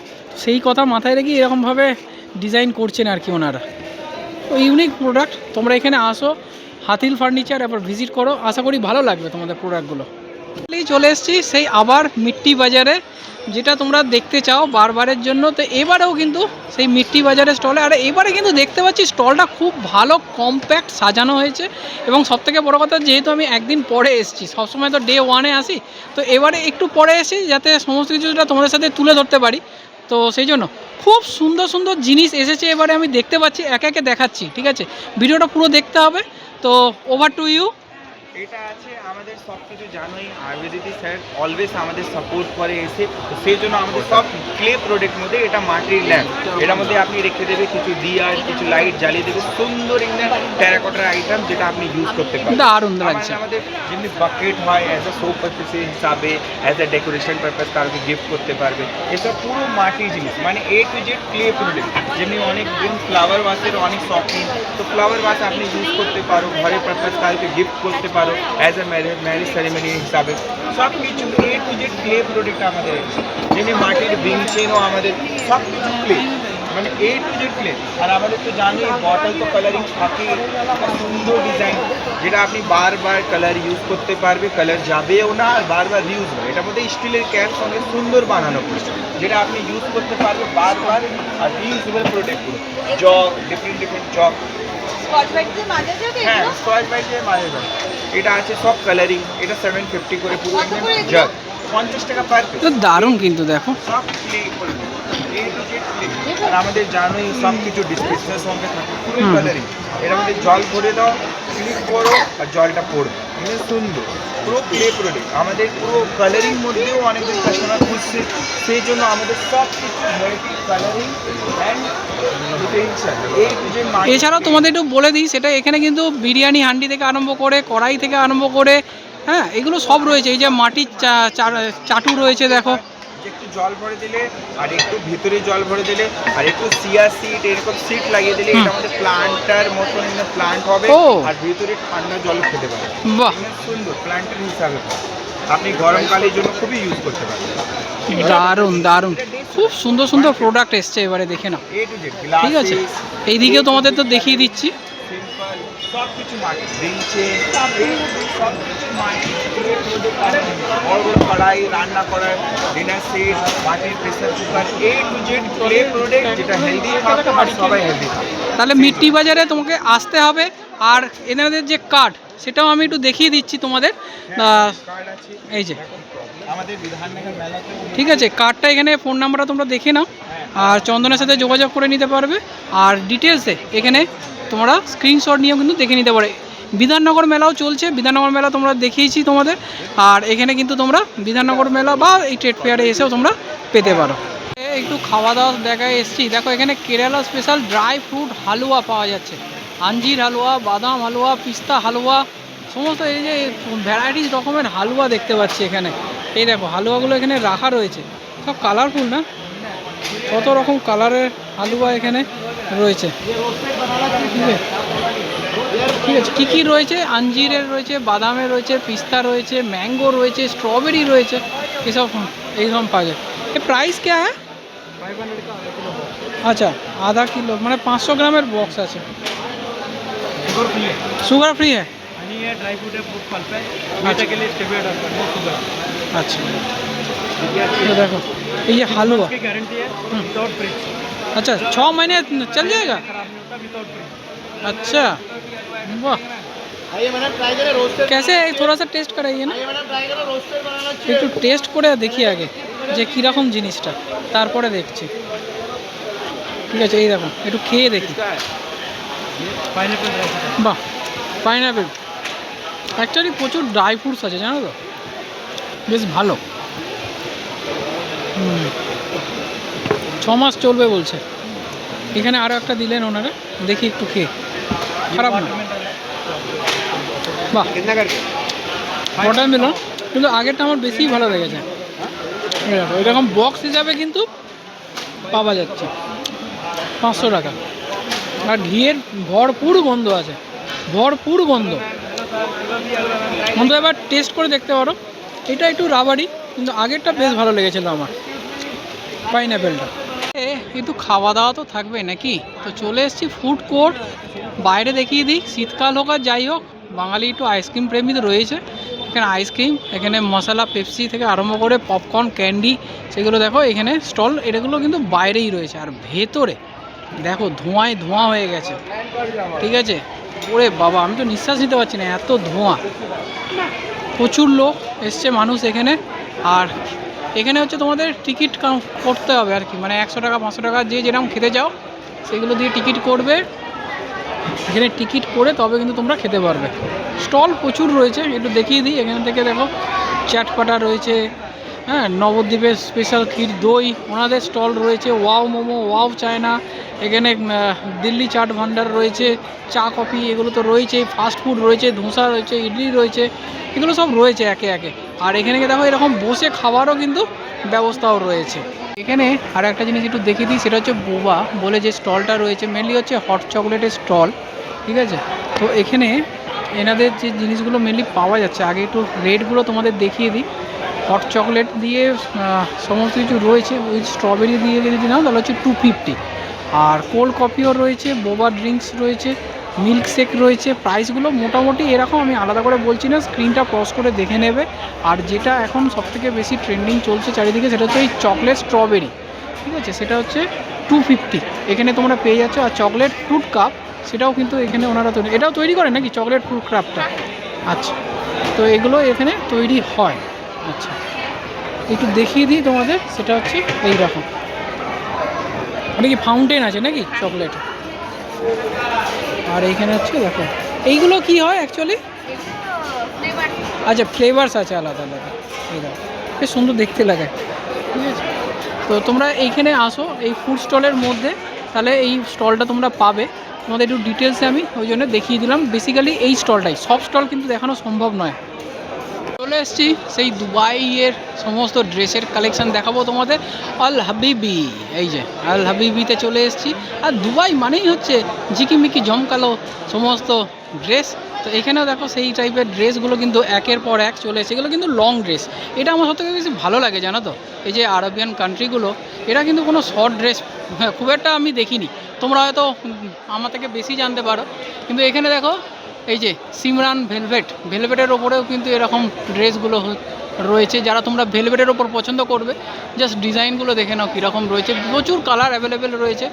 সেই কথা মাথায় রেখে এরকমভাবে ডিজাইন করছেন আর কি ওনারা। তো ইউনিক প্রোডাক্ট, তোমরা এখানে আসো হাতিল ফার্নিচার, এবার ভিজিট করো, আশা করি ভালো লাগবে তোমাদের প্রোডাক্টগুলো। চলে এসেছি সেই আবার মিট্টি বাজারে, যেটা তোমরা দেখতে চাও বারবারের জন্য। তো এবারেও কিন্তু সেই মিট্টি বাজারের স্টলে, আর এবারে কিন্তু দেখতে পাচ্ছি স্টলটা খুব ভালো কম্প্যাক্ট সাজানো হয়েছে। এবং সবথেকে বড় কথা, যেহেতু আমি একদিন পরে এসেছি, সবসময় তো ডে 1-এ আসি, তো এবারে একটু পরে এসেছি যাতে সমস্ত কিছুটা তোমাদের সাথে তুলে ধরতে পারি। তো সেই জন্য খুব সুন্দর সুন্দর জিনিস এসেছে এবারে, আমি দেখতে পাচ্ছি, একে একে দেখাচ্ছি, ঠিক আছে? ভিডিওটা পুরো দেখতে হবে। তো ওভার টু ইউ। এটা আছে আমাদের সব কিছু জানোই, আয়ুর্বেদিক স্যার অলওয়েজ আমাদের সাপোর্ট করে এসে, তো সেই জন্য আমাদের সব ক্লে প্রোডাক্ট মধ্যে এটা মাটির ল্যাম্প, এটার মধ্যে আপনি রেখে দেবে কিছু দিয়ার, কিছু লাইট জ্বালিয়ে দেবে, সুন্দর একটা টেরাকোটার আইটেম যেটা আপনি ইউজ করতে পারেন। দারুণ লাগছে। আমাদের যেমনি বাকেট হয় অ্যাজ আ সোপ পারপাসের হিসাবে, অ্যাজ আ ডেকোরেশন পারপাস কাউকে গিফট করতে পারবে, এসব পুরো মাটির জিনিস, মানে এ টু জেড ক্লে প্রোডাক্ট। যেমনি অনেক দিন ফ্লাওয়ার ওয়াশের অনেক শখিন, তো ফ্লাওয়ার ওয়াশ আপনি ইউজ করতে পারো, ঘরে পারপাস কাউকে গিফট করতে পারো অ্যাজ এ ম্যারেজ সেরেমনি হিসাবে, সব কিছু এ টু জেড ক্লে প্রোডাক্ট আমাদের। যেমনি মাটির বিং চেনও আমাদের, সব কিছু ক্লে, মানে এ টু জেড ক্লে। আর আমাদের তো জানি বটল তো কালারিং থাকে, একটা সুন্দর ডিজাইন যেটা আপনি বারবার কালার ইউজ করতে পারবে, কালার যাবেও না আর বারবার ইউজ হবে। এটার মধ্যে স্টিলের ক্যাপ সঙ্গে সুন্দর বানানো পড়ছে, যেটা আপনি ইউজ করতে পারবে বারবার, আর রিউজেবল প্রোডাক্টগুলো, জগ, ডিফারেন্ট জগ। হ্যাঁ, স্কচ ব্রাইট দিয়ে মাঝে যায়। এটা আছে সব কালারিং, এটা 750 করে পুরো জগ, 50 টাকা পার পিস। দারুণ কিন্তু দেখো, সব ক্লে করে এ টু জেড ক্লে। আর আমাদের জানোই সব কিছু ডিসপেন্সার সঙ্গে থাকে, পুরো কালারিং। এর মধ্যে জল ভরে দাও, ক্লিক করো আর জলটা পড়বে, মানে সুন্দর পুরো ক্লে প্রোডাক্ট। আমাদের পুরো কালারিং মধ্যেও অনেকজন কাস্টমার খুঁজছে, সেই জন্য আমাদের সব কিছু multi colouring and differentiation A to Z. এছাড়াও তোমাদের একটু বলে দিই, সেটা এখানে কিন্তু বিরিয়ানি হান্ডি থেকে আরম্ভ করে, কড়াই থেকে আরম্ভ করে, হ্যাঁ এগুলো সব রয়েছে। এই যে মাটির চাটু রয়েছে দেখো, একটু জল ভরে দিলে আর একটু ভিতরে জল ভরে দিলে আর একটু সিয়া সিট, এরকম সিট লাগিয়ে দিলে এটা আমাদের প্লান্টার মতন প্লান্ট হবে, ও। আর ভিতরে ঠান্ডা জল খেতে পারে। বাহ সুন্দর প্লান্টার হিসাবে আপনি গরমকালের জন্য খুবই ইউজ করতে পারেন। দারুণ দারুণ, খুব সুন্দর সুন্দর প্রোডাক্ট এসছে, এবারে দেখে নাও। এ টু জেড ঠিক আছে, এইদিকেও তোমাদের তো দেখিয়ে দিচ্ছি। সিম্পল সব কিছু মাটি, বেঞ্চে সব কিছু মাটি, বড় বড় কড়াই, রান্না করার ডিনার সেট, মাটির pressure cooker, A to Z clay product, যেটা হেলদি খাবে আর সবাই হেলদি খাবে। তাহলে মিট্টি বাজারে তোমাকে আসতে হবে। আর এনাদের যে কার্ড, সেটাও আমি একটু দেখিয়ে দিচ্ছি তোমাদের। কার্ড আছে এই যে, আমাদের বিধাননগর মেলাতে, ঠিক আছে, কার্ডটা এখানে, ফোন নাম্বারটা তোমরা দেখে নাও, আর চন্দনের সাথে যোগাযোগ করে নিতে পারবে। আর ডিটেলসে এখানে তোমরা স্ক্রিনশট নিয়েও কিন্তু দেখে নিতে পারে। বিধাননগর মেলাও চলছে, বিধাননগর মেলা তোমরা দেখিয়েছি তোমাদের। আর এখানে কিন্তু তোমরা বিধাননগর মেলা বা এই ট্রেড ফেয়ারে এসেও তোমরা পেতে পারো। একটু খাওয়া দাওয়া দেখায় এসেছি, দেখো এখানে কেরালা স্পেশাল ড্রাই ফ্রুট হালুয়া পাওয়া যাচ্ছে, আঞ্জির হালুয়া, বাদাম হালুয়া, পিস্তা হালুয়া, সমস্ত এই যে ভ্যারাইটিস রকমের হালুয়া দেখতে পাচ্ছি এখানে। এই দেখো হালুয়াগুলো এখানে রাখা রয়েছে, সব কালারফুল না, কত রকম কালারের হালুয়া এখানে রয়েছে। ঠিক আছে, কী কী রয়েছে? আঞ্জিরের রয়েছে, বাদামের রয়েছে, পিস্তা রয়েছে, ম্যাঙ্গো রয়েছে, স্ট্রবেরি রয়েছে, এসব এইরকম পাওয়া যায়। ये प्राइस क्या है? আচ্ছা, আধা কিলো মানে 500 গ্রামের বক্স আছে। शुगर फ्री है সুগার ফ্রি হ্যাঁ? हनी है ड्राई फ्रूट है फ्रूट पल्प है मीठे के लिए स्टेबिलाइजर है नो शुगर अच्छा, ये देखो ये हलवा की गारंटी है विदाउट फ्रिज अच्छा 6 महीने चल जाएगा। खराब नहीं होता विदाउट फ्रिज अच्छा वाह, आइए मैडम ट्राई करें रोस्टेड। कैसे है थोड़ा सा टेस्ट कराइए ना, आइए मैडम ट्राई करें रोस्टेड बनाना একটু টেস্ট করে দেখি আগে যে কীরকম জিনিসটা, তারপরে দেখছি। ঠিক আছে, এই দেখো একটু খেয়ে দেখি। पाइनएप्पल ड्राई फ्रूट বাহ, পাইনাপেল অ্যাকচুয়ালি প্রচুর ড্রাই ফ্রুটস আছে জানো তো, বেশ ভালো। 6 মাস চলবে বলছে। এখানে আরও একটা দিলেন ওনারা, দেখি একটু খেয়ে, খারাপ না। বাহ, कितना करके ওয়াটারমেলন কিন্তু আগেরটা আমার বেশিই ভালো লেগেছে। এই দেখো, এরকম বক্স হিসাবে কিন্তু পাওয়া যাচ্ছে 500 টাকা। আর ঘিয়ের ভরপুর গন্ধ আছে, ভরপুর গন্ধ। এবার টেস্ট করে দেখতে পারো, এটা একটু রাবারি কিন্তু আগেরটা বেশ ভালো লেগেছিলো আমার, পাইনঅ্যাপেলটা। একটু খাওয়া দাওয়া তো থাকবে নাকি, তো চলে এসেছি ফুড কোর্ট। বাইরে দেখিয়ে দিই, শীতকাল হোক আর যাই হোক, বাঙালি একটু আইসক্রিম প্রেমী তো রয়েছে। এখানে আইসক্রিম, এখানে মশলা পেপসি থেকে আরম্ভ করে পপকর্ন, ক্যান্ডি, সেগুলো দেখো এখানে স্টল। এটাগুলো কিন্তু বাইরেই রয়েছে, আর ভেতরে দেখো ধোঁয়ায় ধোঁয়া হয়ে গেছে। ঠিক আছে, ওরে বাবা, আমি তো নিঃশ্বাস নিতে পারছি না, এত ধোঁয়া। প্রচুর লোক এসছে মানুষ এখানে। আর এখানে হচ্ছে তোমাদের টিকিট করতে হবে আর কি, মানে 100 টাকা 500 টাকা যে যেরকম খেতে যাও সেগুলো দিয়ে টিকিট করবে। এখানে টিকিট করে তবে কিন্তু তোমরা খেতে পারবে। স্টল প্রচুর রয়েছে, একটু দেখিয়ে দিই। এখান থেকে দেখো চাটপাটা রয়েছে, হ্যাঁ, নবদ্বীপের স্পেশাল ক্ষীর দই ওনাদের স্টল রয়েছে। ওয়াও মোমো, ওয়াও চায়না, এখানে দিল্লি চাট ভান্ডার রয়েছে, চা কফি এগুলো তো রয়েছেই, ফাস্ট ফুড রয়েছে, ধোসা রয়েছে, ইডলি রয়েছে, এগুলো সব রয়েছে একে একে। আর এখানে দেখো এরকম বসে খাওয়ারও কিন্তু ব্যবস্থাও রয়েছে। এখানে আর একটা জিনিস একটু দেখিয়ে দিই, সেটা হচ্ছে বোবা বলে যে স্টলটা রয়েছে, মেনলি হচ্ছে হট চকলেটের স্টল। ঠিক আছে, তো এখানে এনাদের যে জিনিসগুলো মেনলি পাওয়া যাচ্ছে, আগে একটু রেটগুলো তোমাদের দেখিয়ে দিই। হট চকলেট দিয়ে সমস্ত কিছু রয়েছে, উইথ স্ট্রবেরি দিয়ে যদি নাও তাহলে হচ্ছে 250। আর কোল্ড কফিও রয়েছে, বোবা ড্রিঙ্কস রয়েছে, মিল্ক শেক রয়েছে। প্রাইসগুলো মোটামুটি এরকম, আমি আলাদা করে বলছি না, স্ক্রিনটা পজ করে দেখে নেবে। আর যেটা এখন সবথেকে বেশি ট্রেন্ডিং চলছে চারিদিকে, সেটা হচ্ছে এই চকলেট স্ট্রবেরি। ঠিক আছে, সেটা হচ্ছে 250 এখানে তোমরা পেয়ে যাচ্ছ। আর চকলেট ফ্রুট কাপ, সেটাও কিন্তু এখানে ওনারা তৈরি, এটাও তৈরি করে নাকি চকলেট ফ্রুট কাপটা? আচ্ছা, তো এগুলো এখানে তৈরি হয়। আচ্ছা, একটু দেখিয়ে দিই তোমাদের, সেটা হচ্ছে এই রকম। এটা কি ফাউন্টেন আছে নাকি চকলেট? আর এইখানে হচ্ছে দেখো, এইগুলো কি হয় অ্যাকচুয়ালি? আচ্ছা, ফ্লেভারস আছে আলাদা আলাদা। এই দেখো, বেশ সুন্দর দেখতে লাগে। ঠিক আছে, তো তোমরা এইখানে আসো এই ফুড স্টলের মধ্যে, তাহলে এই স্টলটা তোমরা পাবে। তোমাদের একটু ডিটেলসে আমি ওই জন্য দেখিয়ে দিলাম। বেসিক্যালি এই স্টলটাই, সব স্টল কিন্তু দেখানো সম্ভব নয়। চলে এসেছি সেই দুবাইয়ের সমস্ত ড্রেসের কালেকশন দেখাবো তোমাদের। আল হাবিবি, এই যে আল হাবিবিতে চলে এসেছি। আর দুবাই মানেই হচ্ছে ঝিকিমিকি জমকালো সমস্ত ড্রেস। তো এখানেও দেখো সেই টাইপের ড্রেসগুলো কিন্তু একের পর এক চলে এসেছে। এগুলো কিন্তু লং ড্রেস, এটা আমার সবথেকে বেশি ভালো লাগে জানো তো। এই যে আরবিয়ান কান্ট্রিগুলো, এরা কিন্তু কোনো শর্ট ড্রেস খুব একটা আমি দেখিনি। তোমরা হয়তো আমার থেকে বেশি জানতে পারো, কিন্তু এখানে দেখো এই যে সিমরান ভেলভেটের ওপরেও কিন্তু এরকম ড্রেসগুলো রয়েছে। যারা তোমরা ভেলভেটের ওপর পছন্দ করবে, জাস্ট ডিজাইনগুলো দেখে নাও কীরকম রয়েছে। প্রচুর কালার অ্যাভেলেবেল রয়েছে।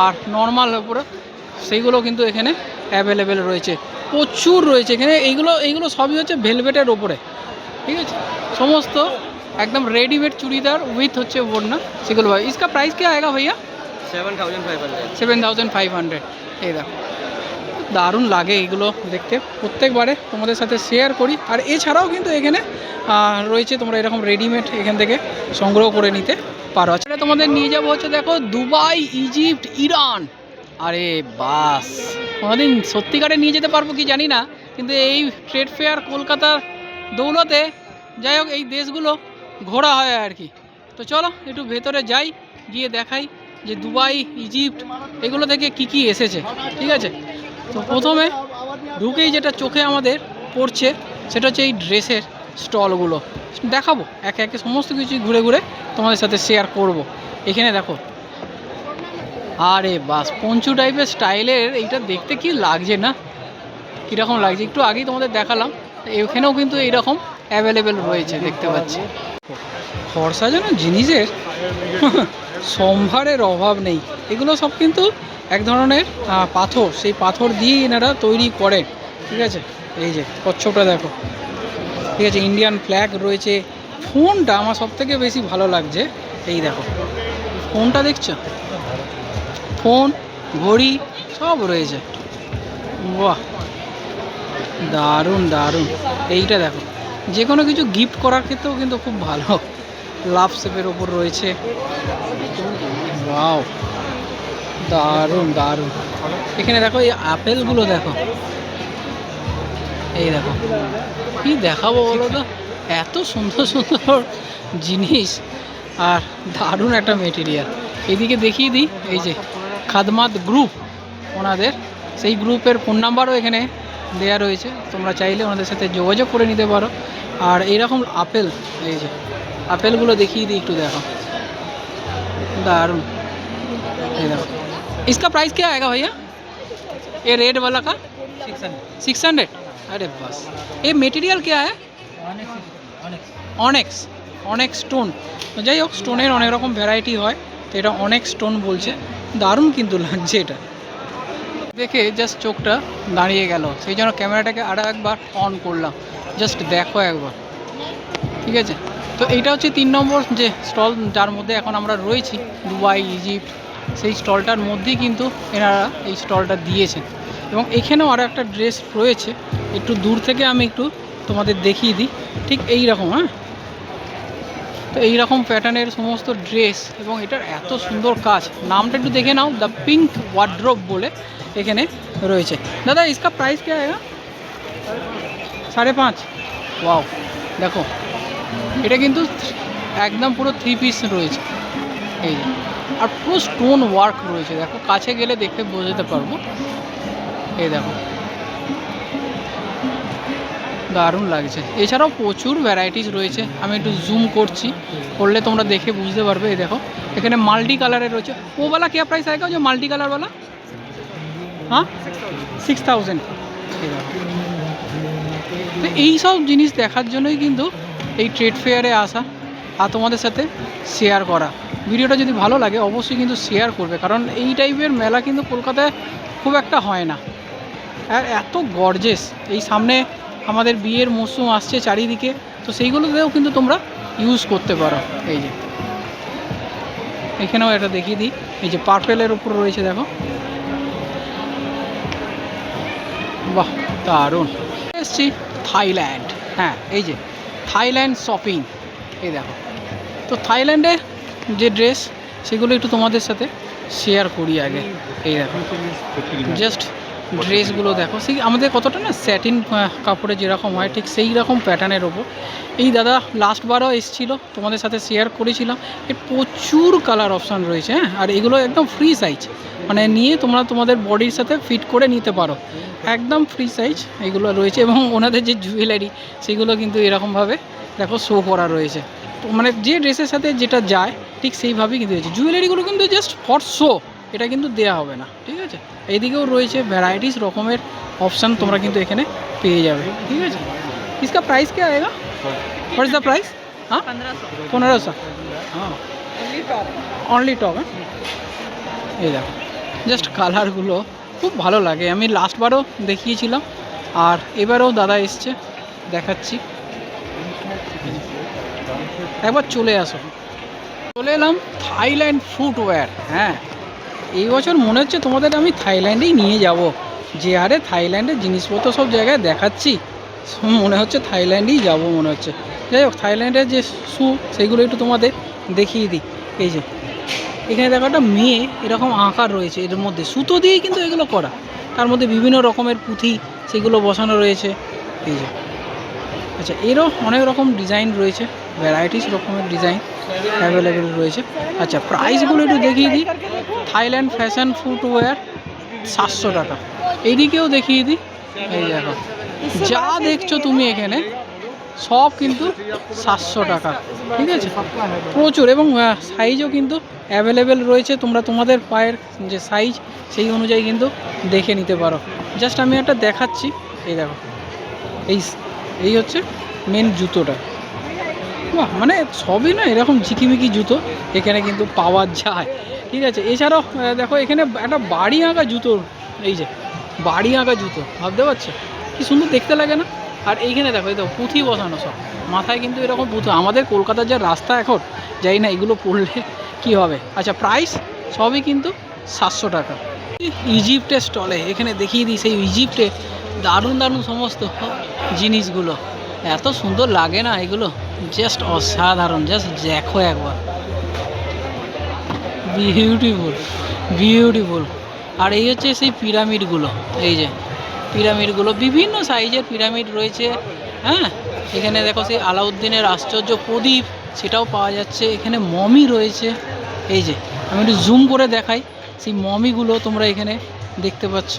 আর নর্মাল ওপরে সেইগুলো কিন্তু এখানে অ্যাভেলেবেল রয়েছে, প্রচুর রয়েছে এখানে। এইগুলো সবই হচ্ছে ভেলভেটের ওপরে। ঠিক আছে, সমস্ত একদম রেডিমেড চুড়িদার উইথ হচ্ছে ওড়না, সেগুলো হয়। इसका प्राइस क्या आएगा भैया? 7500। এই দেখো, দারুণ লাগে এইগুলো দেখতে, প্রত্যেকবারে তোমাদের সাথে শেয়ার করি। আর এছাড়াও কিন্তু এখানে রয়েছে, তোমরা এরকম রেডিমেড এখান থেকে সংগ্রহ করে নিতে পারো। আচ্ছা, তোমাদের নিয়ে যাবো হচ্ছে দেখো দুবাই, ইজিপ্ট, ইরান। আরে বাস, কোনোদিন সত্যিকারে নিয়ে যেতে পারবো কি জানি না, কিন্তু এই ট্রেড ফেয়ার কলকাতার দৌলতে যাই হোক এই দেশগুলো ঘোরা হয় আর কি। তো চলো একটু ভেতরে যাই, গিয়ে দেখাই যে দুবাই, ইজিপ্ট এগুলো থেকে কি এসেছে। ঠিক আছে, তো প্রথমে ঢুকেই যেটা চোখে আমাদের পড়ছে সেটা হচ্ছে এই ড্রেসের স্টলগুলো। দেখাবো একে একে সমস্ত কিছু ঘুরে ঘুরে তোমাদের সাথে শেয়ার করব। এখানে দেখো আরে বাস, পঞ্চু টাইপের স্টাইলের এইটা দেখতে কি লাগছে না, কীরকম লাগছে একটু আগেই তোমাদের দেখালাম। এখানেও কিন্তু এইরকম অ্যাভেলেবেল রয়েছে, দেখতে পাচ্ছি। ঘর সাজানো জিনিসের সম্ভারের অভাব নেই। এগুলো সব কিন্তু এক ধরনের পাথর, সেই পাথর দিয়ে এনারা তৈরি করেন, ঠিক আছে। এই যে কচ্ছপটা দেখো, ঠিক আছে, ইন্ডিয়ান ফ্ল্যাগ রয়েছে। ফোনটা আমার সবথেকে বেশি ভালো লাগছে, এই দেখো ফোনটা দেখছো, ফোন, ঘড়ি সব রয়েছে। বাহ, দারুণ দারুণ। এইটা দেখো, যে কোনো কিছু গিফট করার ক্ষেত্রেও কিন্তু খুব ভালো। লাভ শেপের ওপর রয়েছে। ওয়াও, দারুণ দারুণ। এখানে দেখো এই আপেলগুলো দেখো, এই দেখো কি দেখাবো বলো তো, এত সুন্দর সুন্দর জিনিস আর দারুণ একটা মেটেরিয়াল। এদিকে দেখিয়ে দিই, এই যে খাদমাত গ্রুপ ওনাদের, সেই গ্রুপের ফোন নাম্বারও এখানে দেয়া রয়েছে, তোমরা চাইলে ওনাদের সাথে যোগাযোগ করে নিতে পারো। আর এইরকম আপেল, এই যে আপেলগুলো দেখিয়ে দিই একটু, দেখো दारुण। ये देखो, इसका प्राइस क्या आएगा भैया, ये रेड वाला का 600? अरे बस। ये मटेरियल क्या है, অনেক্স, অনেক্স স্টোন। যাই হোক, স্টোনের অনেক রকম ভ্যারাইটি হয়, তো এটা অনেক স্টোন বলছে। দারুণ কিন্তু লাগছে এটা দেখে, জাস্ট চোখটা দাঁড়িয়ে গেল, সেই জন্য ক্যামেরাটাকে আরও একবার অন করলাম। জাস্ট দেখো একবার, ঠিক আছে। তো এইটা হচ্ছে 3 নম্বর যে স্টল, যার মধ্যে এখন আমরা রয়েছি, দুবাই, ইজিপ্ট, সেই স্টলটার মধ্যেই কিন্তু এনারা এই স্টলটা দিয়েছেন। এবং এখানেও আরও একটা ড্রেস রয়েছে, একটু দূর থেকে আমি একটু তোমাদের দেখিয়ে দিই। ঠিক এই রকম, হ্যাঁ, তো এইরকম প্যাটার্নের সমস্ত ড্রেস, এবং এটার এত সুন্দর কাজ। নামটা একটু দেখে নাও, দ্য পিঙ্ক ওয়ার্ড্রোব বলে এখানে রয়েছে। দাদা, इसका प्राइस क्या आएगा? 5.5। ওয়াও, দেখো এটা কিন্তু একদম পুরো 3 পিস রয়েছে, এই যে, আর পুরো স্টোন ওয়ার্ক রয়েছে। দেখো, কাছে গেলে দেখে বোঝাতে পারবো। এই দেখো, দারুণ লাগছে। এছাড়াও প্রচুর ভ্যারাইটিস রয়েছে, আমি একটু জুম করছি, করলে তোমরা দেখে বুঝতে পারবে। এই দেখো, এখানে মাল্টি কালারের রয়েছে। ও वाला क्या प्राइस आएगा जो মাল্টি কালার वाला? हाँ, 6000। তো এই সব জিনিস দেখার জন্যই কিন্তু এই ট্রেড ফেয়ারে আসা আর তোমাদের সাথে শেয়ার করা। ভিডিওটা যদি ভালো লাগে অবশ্যই কিন্তু শেয়ার করবে, কারণ এই টাইপের মেলা কিন্তু কলকাতায় খুব একটা হয় না। আর এত গর্জেস, এই সামনে আমাদের বিয়ের মরশুম আসছে চারিদিকে, তো সেইগুলোতেও কিন্তু তোমরা ইউজ করতে পারো। এই যে এখানেও এটা দেখিয়ে দিই, এই যে পার্পেলের উপর রয়েছে, দেখো, বাহ দারুণ। এসছি থাইল্যান্ড, হ্যাঁ, এই যে থাইল্যান্ড শপিং, এই দেখো। তো থাইল্যান্ডে যে ড্রেস, সেগুলো একটু তোমাদের সাথে শেয়ার করি আগে। এই দেখো, জাস্ট ড্রেসগুলো দেখো, সেই আমাদের কতটা না স্যাটিন কাপড়ে যেরকম হয়, ঠিক সেই রকম প্যাটার্নের ওপর। এই দাদা লাস্টবারও এসেছিলো, তোমাদের সাথে শেয়ার করেছিলাম। এর প্রচুর কালার অপশান রয়েছে, হ্যাঁ, আর এগুলো একদম ফ্রি সাইজ, মানে নিয়ে তোমরা তোমাদের বডির সাথে ফিট করে নিতে পারো, একদম ফ্রি সাইজ এগুলো রয়েছে। এবং ওনাদের যে জুয়েলারি, সেগুলো কিন্তু এরকমভাবে দেখো শো করা রয়েছে, তো মানে যে ড্রেসের সাথে যেটা যায় ঠিক সেইভাবেই কিন্তু রয়েছে। জুয়েলারিগুলো কিন্তু জাস্ট ফর শো, এটা কিন্তু দেওয়া হবে না, ঠিক আছে। এইদিকেও রয়েছে ভ্যারাইটিস রকমের অপশান, তোমরা কিন্তু এখানে পেয়ে যাবে, ঠিক আছে। इसका प्राइस क्या आएगा? What is the price? हाँ, 1500। हाँ, অনলি টপ। হ্যাঁ, এই দেখো, জাস্ট কালারগুলো খুব ভালো লাগে। আমি লাস্টবারও দেখিয়েছিলাম, আর এবারেও দাদা এসছে, দেখাচ্ছি। একবার চলে আসো। চলে এলাম থাইল্যান্ড ফুটওয়্যার। হ্যাঁ, এই বছর মনে হচ্ছে তোমাদের আমি থাইল্যান্ডেই নিয়ে যাব, যে আরে থাইল্যান্ডের জিনিসপত্র সব জায়গায় দেখাচ্ছি, মনে হচ্ছে থাইল্যান্ডেই যাব মনে হচ্ছে। যাই হোক, থাইল্যান্ডের যে শ্যু, সেগুলো একটু তোমাদের দেখিয়ে দিই। এই যে এখানে দেখো, একটা মেয়ে এরকম আঁকা রয়েছে, এর মধ্যে সুতো দিয়েই কিন্তু এগুলো করা, তার মধ্যে বিভিন্ন রকমের পুঁথি সেগুলো বসানো রয়েছে। এই যে, আচ্ছা, এরও অনেক রকম ডিজাইন রয়েছে, ভ্যারাইটিস রকমের ডিজাইন অ্যাভেলেবেল রয়েছে। আচ্ছা, প্রাইসগুলো একটু দেখিয়ে দিই। থাইল্যান্ড ফ্যাশন ফুটওয়্যার 700 টাকা। এইদিকেও দেখিয়ে দিই, এই দেখো, যা দেখছো তুমি এখানে সব কিন্তু 700 টাকা, ঠিক আছে। প্রচুর, এবং সাইজও কিন্তু অ্যাভেলেবেল রয়েছে, তোমরা তোমাদের পায়ের যে সাইজ সেই অনুযায়ী কিন্তু দেখে নিতে পারো। জাস্ট আমি একটা দেখাচ্ছি, এই দেখো, এই হচ্ছে মেন জুতোটা। বাহ, মানে সবই না এরকম ঝিকিমিকি জুতো এখানে কিন্তু পাওয়া যায়, ঠিক আছে। এছাড়াও দেখো এখানে একটা বাড়ি আঁকা জুতো, এই যে বাড়ি আঁকা জুতো, ভাবতে পারছো কি সুন্দর দেখতে লাগে না? আর এইখানে দেখো, এই দেখো পুঁথি বসানো সব, মাথায় কিন্তু এরকম পুঁথি। আমাদের কলকাতার যে রাস্তা এখন, যাই না এগুলো পড়লে কি হবে। আচ্ছা, প্রাইস সবই কিন্তু 700 টাকা। ইজিপ্টের স্টলে এখানে দেখিয়ে দিই, সেই ইজিপ্টে দারুণ দারুণ সমস্ত জিনিসগুলো, এত সুন্দর লাগে না এগুলো, জাস্ট অসাধারণ। জাস্ট দেখো একবার, বিউটিফুল বিউটিফুল। আর এই হচ্ছে সেই পিরামিডগুলো, এই যে পিরামিডগুলো, বিভিন্ন সাইজের পিরামিড রয়েছে। হ্যাঁ, এখানে দেখো সেই আলাউদ্দিনের আশ্চর্য প্রদীপ, সেটাও পাওয়া যাচ্ছে। এখানে মমি রয়েছে, এই যে আমি একটু জুম করে দেখাই, সেই মমিগুলো তোমরা এখানে দেখতে পাচ্ছ।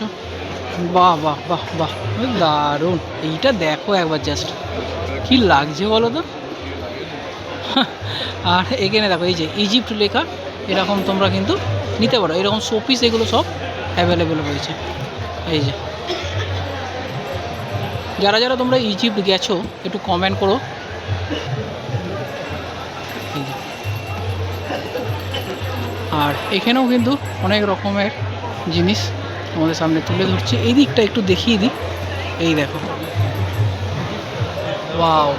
বাহ বাহ বাহ বাহ, দারুণ। এইটা দেখো একবার, জাস্ট কি লাগছে বলো তো। আর এখানে দেখো এই যে ইজিপ্ট লেখা, এরকম তোমরা কিন্তু নিতে পারো, এরকম শোপিস এগুলো সব অ্যাভেলেবেল রয়েছে। এই যে যারা যারা তোমরা ইজিপ্ট গেছো একটু কমেন্ট করো। এই যে, আর এখানেও কিন্তু অনেক রকমের জিনিস আমাদের সামনে তুলে ধরছে। এই দিকটা একটু দেখিয়ে দিই, এই দেখো, ওয়াও।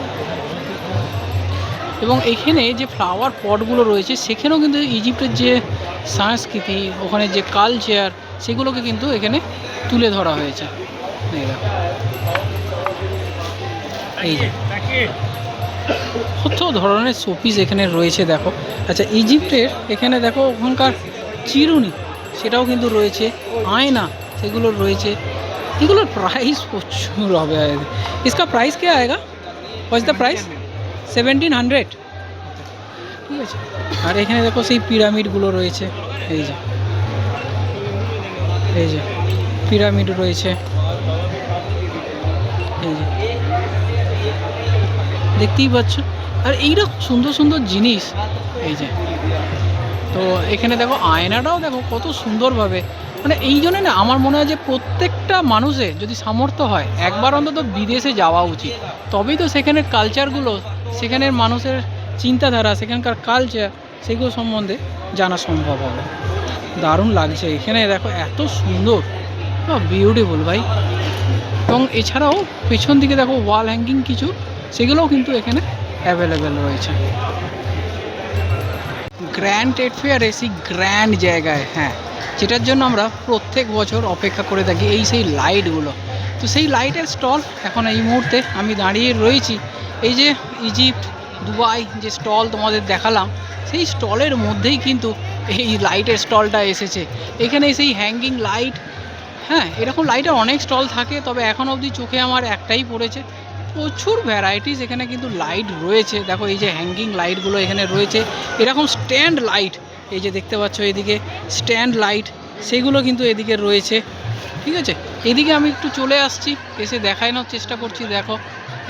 এবং এখানে যে ফ্লাওয়ার পটগুলো রয়েছে, সেখানেও কিন্তু ইজিপ্টের যে সংস্কৃতি, ওখানে যে কালচার, সেগুলোকে কিন্তু এখানে তুলে ধরা হয়েছে। এই দেখো, এই যে কত ধরনের শোপিস এখানে রয়েছে দেখো। আচ্ছা, ইজিপ্টের এখানে দেখো ওখানকার চিরুনি, সেটাও কিন্তু রয়েছে, আয়না সেগুলো রয়েছে। এগুলোর প্রাইস প্রচুর হবে। इसका प्राइस क्या आएगा? What's the price? 1700, ঠিক আছে। আর এখানে দেখো সেই পিরামিডগুলো রয়েছে, এই যে এই যে পিরামিড রয়েছে, এই যে দেখতেই পাচ্ছ। আর এইরকম সুন্দর সুন্দর জিনিস, এই যে। তো এখানে দেখো আয়নাটাও দেখো কত সুন্দরভাবে, মানে এই জন্য না আমার মনে হয় যে প্রত্যেকটা মানুষের যদি সামর্থ্য হয়, একবার অন্তত বিদেশে যাওয়া উচিত। তবেই তো সেখানের কালচারগুলো, সেখানের মানুষের চিন্তাধারা, সেখানকার কালচার, সেগুলো সম্বন্ধে জানা সম্ভব হবে। দারুণ লাগছে এখানে দেখো, এত সুন্দর, বিউটিফুল ভাই। এবং এছাড়াও পেছন দিকে দেখো ওয়াল হ্যাঙ্গিং কিছু, সেগুলোও কিন্তু এখানে অ্যাভেলেবেল রয়েছে। Grand trade fair AC grand জায়গায়, হ্যাঁ, যেটার জন্য আমরা প্রত্যেক বছর অপেক্ষা করে থাকি, এই সেই লাইটগুলো। তো সেই লাইটের স্টল এখন এই মুহূর্তে আমি দাঁড়িয়ে রয়েছি। এই যে ইজিপ্ট, দুবাই যে স্টল তোমাদের দেখালাম, সেই স্টলের মধ্যেই কিন্তু এই লাইটের স্টলটা এসেছে। এখানে সেই হ্যাঙ্গিং লাইট, হ্যাঁ, এরকম লাইটের অনেক স্টল থাকে, তবে এখন অবধি চোখে আমার একটাই পড়েছে। প্রচুর ভ্যারাইটিস এখানে কিন্তু লাইট রয়েছে। দেখো এই যে হ্যাঙ্গিং লাইটগুলো এখানে রয়েছে, এরকম স্ট্যান্ড লাইট, এই যে দেখতে পাচ্ছ এদিকে স্ট্যান্ড লাইট, সেগুলো কিন্তু এদিকে রয়েছে, ঠিক আছে। এদিকে আমি একটু চলে আসছি, এসে দেখানোর চেষ্টা করছি। দেখো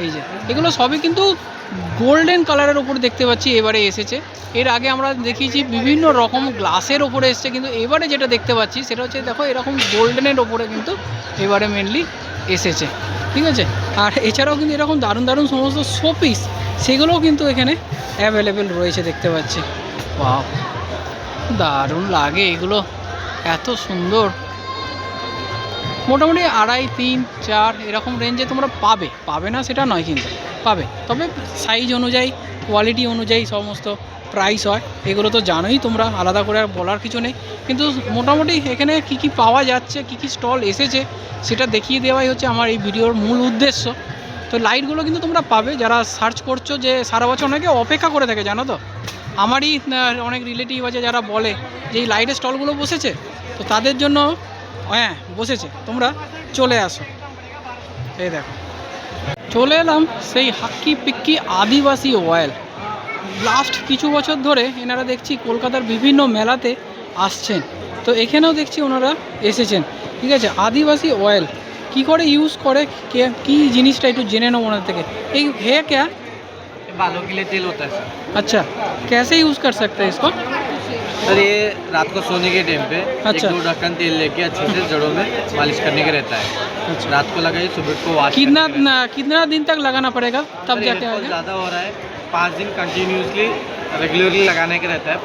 এই যে এগুলো সবই কিন্তু গোল্ডেন কালারের ওপরে দেখতে পাচ্ছি এবারে এসেছে। এর আগে আমরা দেখিয়েছি বিভিন্ন রকম গ্লাসের ওপরে এসেছে, কিন্তু এবারে যেটা দেখতে পাচ্ছি সেটা হচ্ছে দেখো এরকম গোল্ডেনের ওপরে কিন্তু এবারে মেনলি এসেছে, ঠিক আছে। আর এছাড়াও কিন্তু এরকম দারুণ দারুণ সমস্ত শোপিস, সেগুলোও কিন্তু এখানে অ্যাভেলেবেল রয়েছে, দেখতে পাচ্ছি। বাহ, দারুণ লাগে এগুলো, এত সুন্দর। মোটামুটি 2.5, 3, 4 এরকম রেঞ্জে তোমরা পাবে না সেটা নয়, কিন্তু পাবে। তবে সাইজ অনুযায়ী, কোয়ালিটি অনুযায়ী সমস্ত প্রাইস হয়, এগুলো তো জানোই তোমরা, আলাদা করে আর বলার কিছু নেই। কিন্তু মোটামুটি এখানে কি কি পাওয়া যাচ্ছে, কি কি স্টল এসেছে, সেটা দেখিয়ে দেওয়াই হচ্ছে আমার এই ভিডিওর মূল উদ্দেশ্য। তো লাইটগুলো কিন্তু তোমরা পাবে, যারা সার্চ করছো যে সারা বছর অনেকে অপেক্ষা করে থাকে, জানো তো। আমারই অনেক রিলেটিভ আছে যারা বলে যে এই লাইটের স্টলগুলো বসেছে, তো তাদের জন্য হ্যাঁ বসেছে, তোমরা চলে আসো। এই দেখো চলে এলাম সেই হাক্কি পিক্কি আদিবাসী অয়েল। লাস্ট কিছু বছর ধরে এনারা দেখছি কলকাতার বিভিন্ন মেলাতে আসছেন, তো এখানেও দেখছি ওনারা এসেছেন, ঠিক আছে। আদিবাসী অয়েল কি করে ইউজ করে, কি জিনিসটা একটু জেনে নেবো ওনার থেকে। এই है क्या? बालों के लिए तेल होता है सर। अच्छा, कैसे यूज़ कर सकते हैं इसको? सर ये रात को सोने के टाइम पे अच्छा। 1-2 ढक्कन तेल लेके अच्छे से जड़ों में मालिश करने का रहता है। अच्छा। रात को लगाइए, सुबह को वॉश कितना दिन तक लगाना पड़ेगा तब जाके आएगा? ज़्यादा हो रहा है, 5 दिन कंटिन्यूसली रेगुलरली लगाने का रहता है।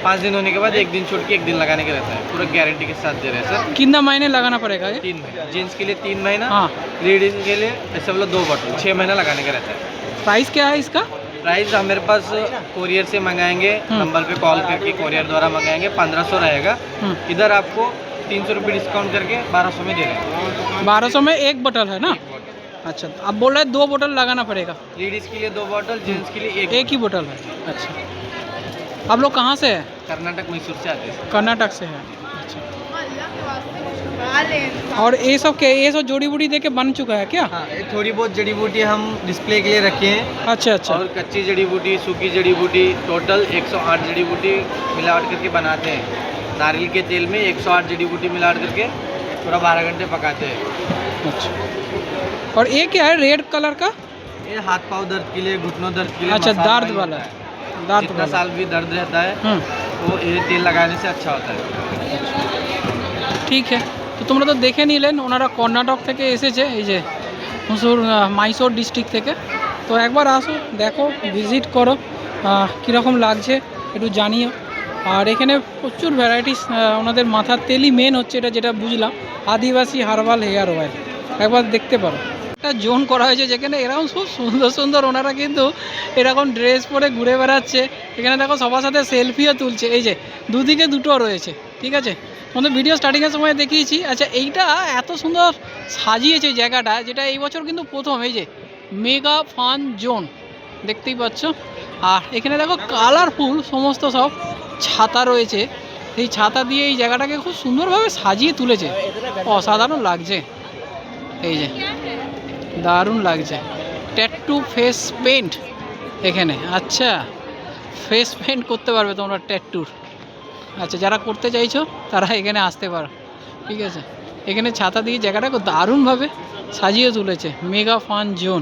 5 दिन होने के बाद 1 दिन छोड़ के 1 दिन लगाने का रहता है। पूरा गारंटी के साथ दे रहे हैं सर। कितना महीने लगाना पड़ेगा ये? 3 महीने, जेंट्स के लिए 3 महीना, हाँ। लेडीज के लिए ऐसे वाला 2 बॉटल 6 महीना लगाने का रहता है। प्राइस क्या है इसका? प्राइस हम मेरे पास कोरियर से मंगाएंगे, नंबर पे कॉल करके कोरियर द्वारा मंगाएंगे, 1500 रहेगा। इधर आपको 300 रुपये डिस्काउंट करके 1200 में दे रहे हैं। 1200 में एक बोतल है ना? अच्छा, अब बोल रहे हैं 2 बोतल लगाना पड़ेगा। लेडीज़ के लिए 2 बॉटल, जेंट्स के लिए एक ही बोतल है। अच्छा, आप लोग कहाँ से हैं? कर्नाटक मैसूर से आते हैं। कर्नाटक से है। अच्छा, और ये सब जोड़ी बूड़ी दे के बन चुका है क्या? हाँ, ये थोड़ी बहुत जड़ी बूटी हम डिस्प्ले के लिए रखे हैं। अच्छा अच्छा। और कच्ची जड़ी बूटी, सूखी जड़ी बूटी, टोटल 108 जड़ी बूटी मिलावट करके बनाते हैं। नारियल के तेल में 108 जड़ी बूटी मिलावट करके पूरा 12 घंटे पकाते हैं। अच्छा, और ये क्या है रेड कलर का? ये हाथ पाँव दर्द के लिए, घुटनों दर्द के लिए, अच्छा, मसाज दर्द ऑयल वाला होता है। दर्द जितना वाला। साल भी दर्द रहता है वो ये तेल लगाने से अच्छा होता है। ঠিক আছে, তো তোমরা তো দেখে নিলেন ওনারা কর্ণাটক থেকে এসেছে, এই যে মাইসোর ডিস্ট্রিক্ট থেকে। তো একবার আসো, দেখো, ভিজিট করো, কীরকম লাগছে একটু জানিও। আর এখানে প্রচুর ভ্যারাইটিস, ওনাদের মাথার তেলই মেন হচ্ছে, এটা যেটা বুঝলাম, আদিবাসী হার্বাল হেয়ার অয়েল। একবার দেখতে পারো। একটা জোন করা হয়েছে যেখানে এরকম খুব সুন্দর সুন্দর ওনারা কিন্তু এরকম ড্রেস পরে ঘুরে বেড়াচ্ছে। এখানে দেখো সবার সাথে সেলফিও তুলছে, এই যে দুদিকে দুটো রয়েছে। ঠিক আছে, তোমাদের ভিডিও স্টার্টিংয়ের সময় দেখিয়েছি। আচ্ছা, এইটা এত সুন্দর সাজিয়েছে জায়গাটা, যেটা এই বছর কিন্তু প্রথম, এই যে মেগা ফান জোন দেখতেই পাচ্ছ। আর এখানে দেখো কালারফুল সমস্ত সব ছাতা রয়েছে, এই ছাতা দিয়ে এই জায়গাটাকে খুব সুন্দরভাবে সাজিয়ে তুলেছে, অসাধারণ লাগছে। এই যে দারুণ লাগছে। ট্যাটু ফেস পেন্ট এখানে, আচ্ছা ফেস পেন্ট করতে পারবে তোমরা ট্যাটুর। আচ্ছা, যারা করতে চাইছো তারা এখানে আসতে পারো। ঠিক আছে, এখানে ছাতা দিয়ে জায়গাটাকে দারুণভাবে সাজিয়ে তুলেছে, মেগা ফান জোন।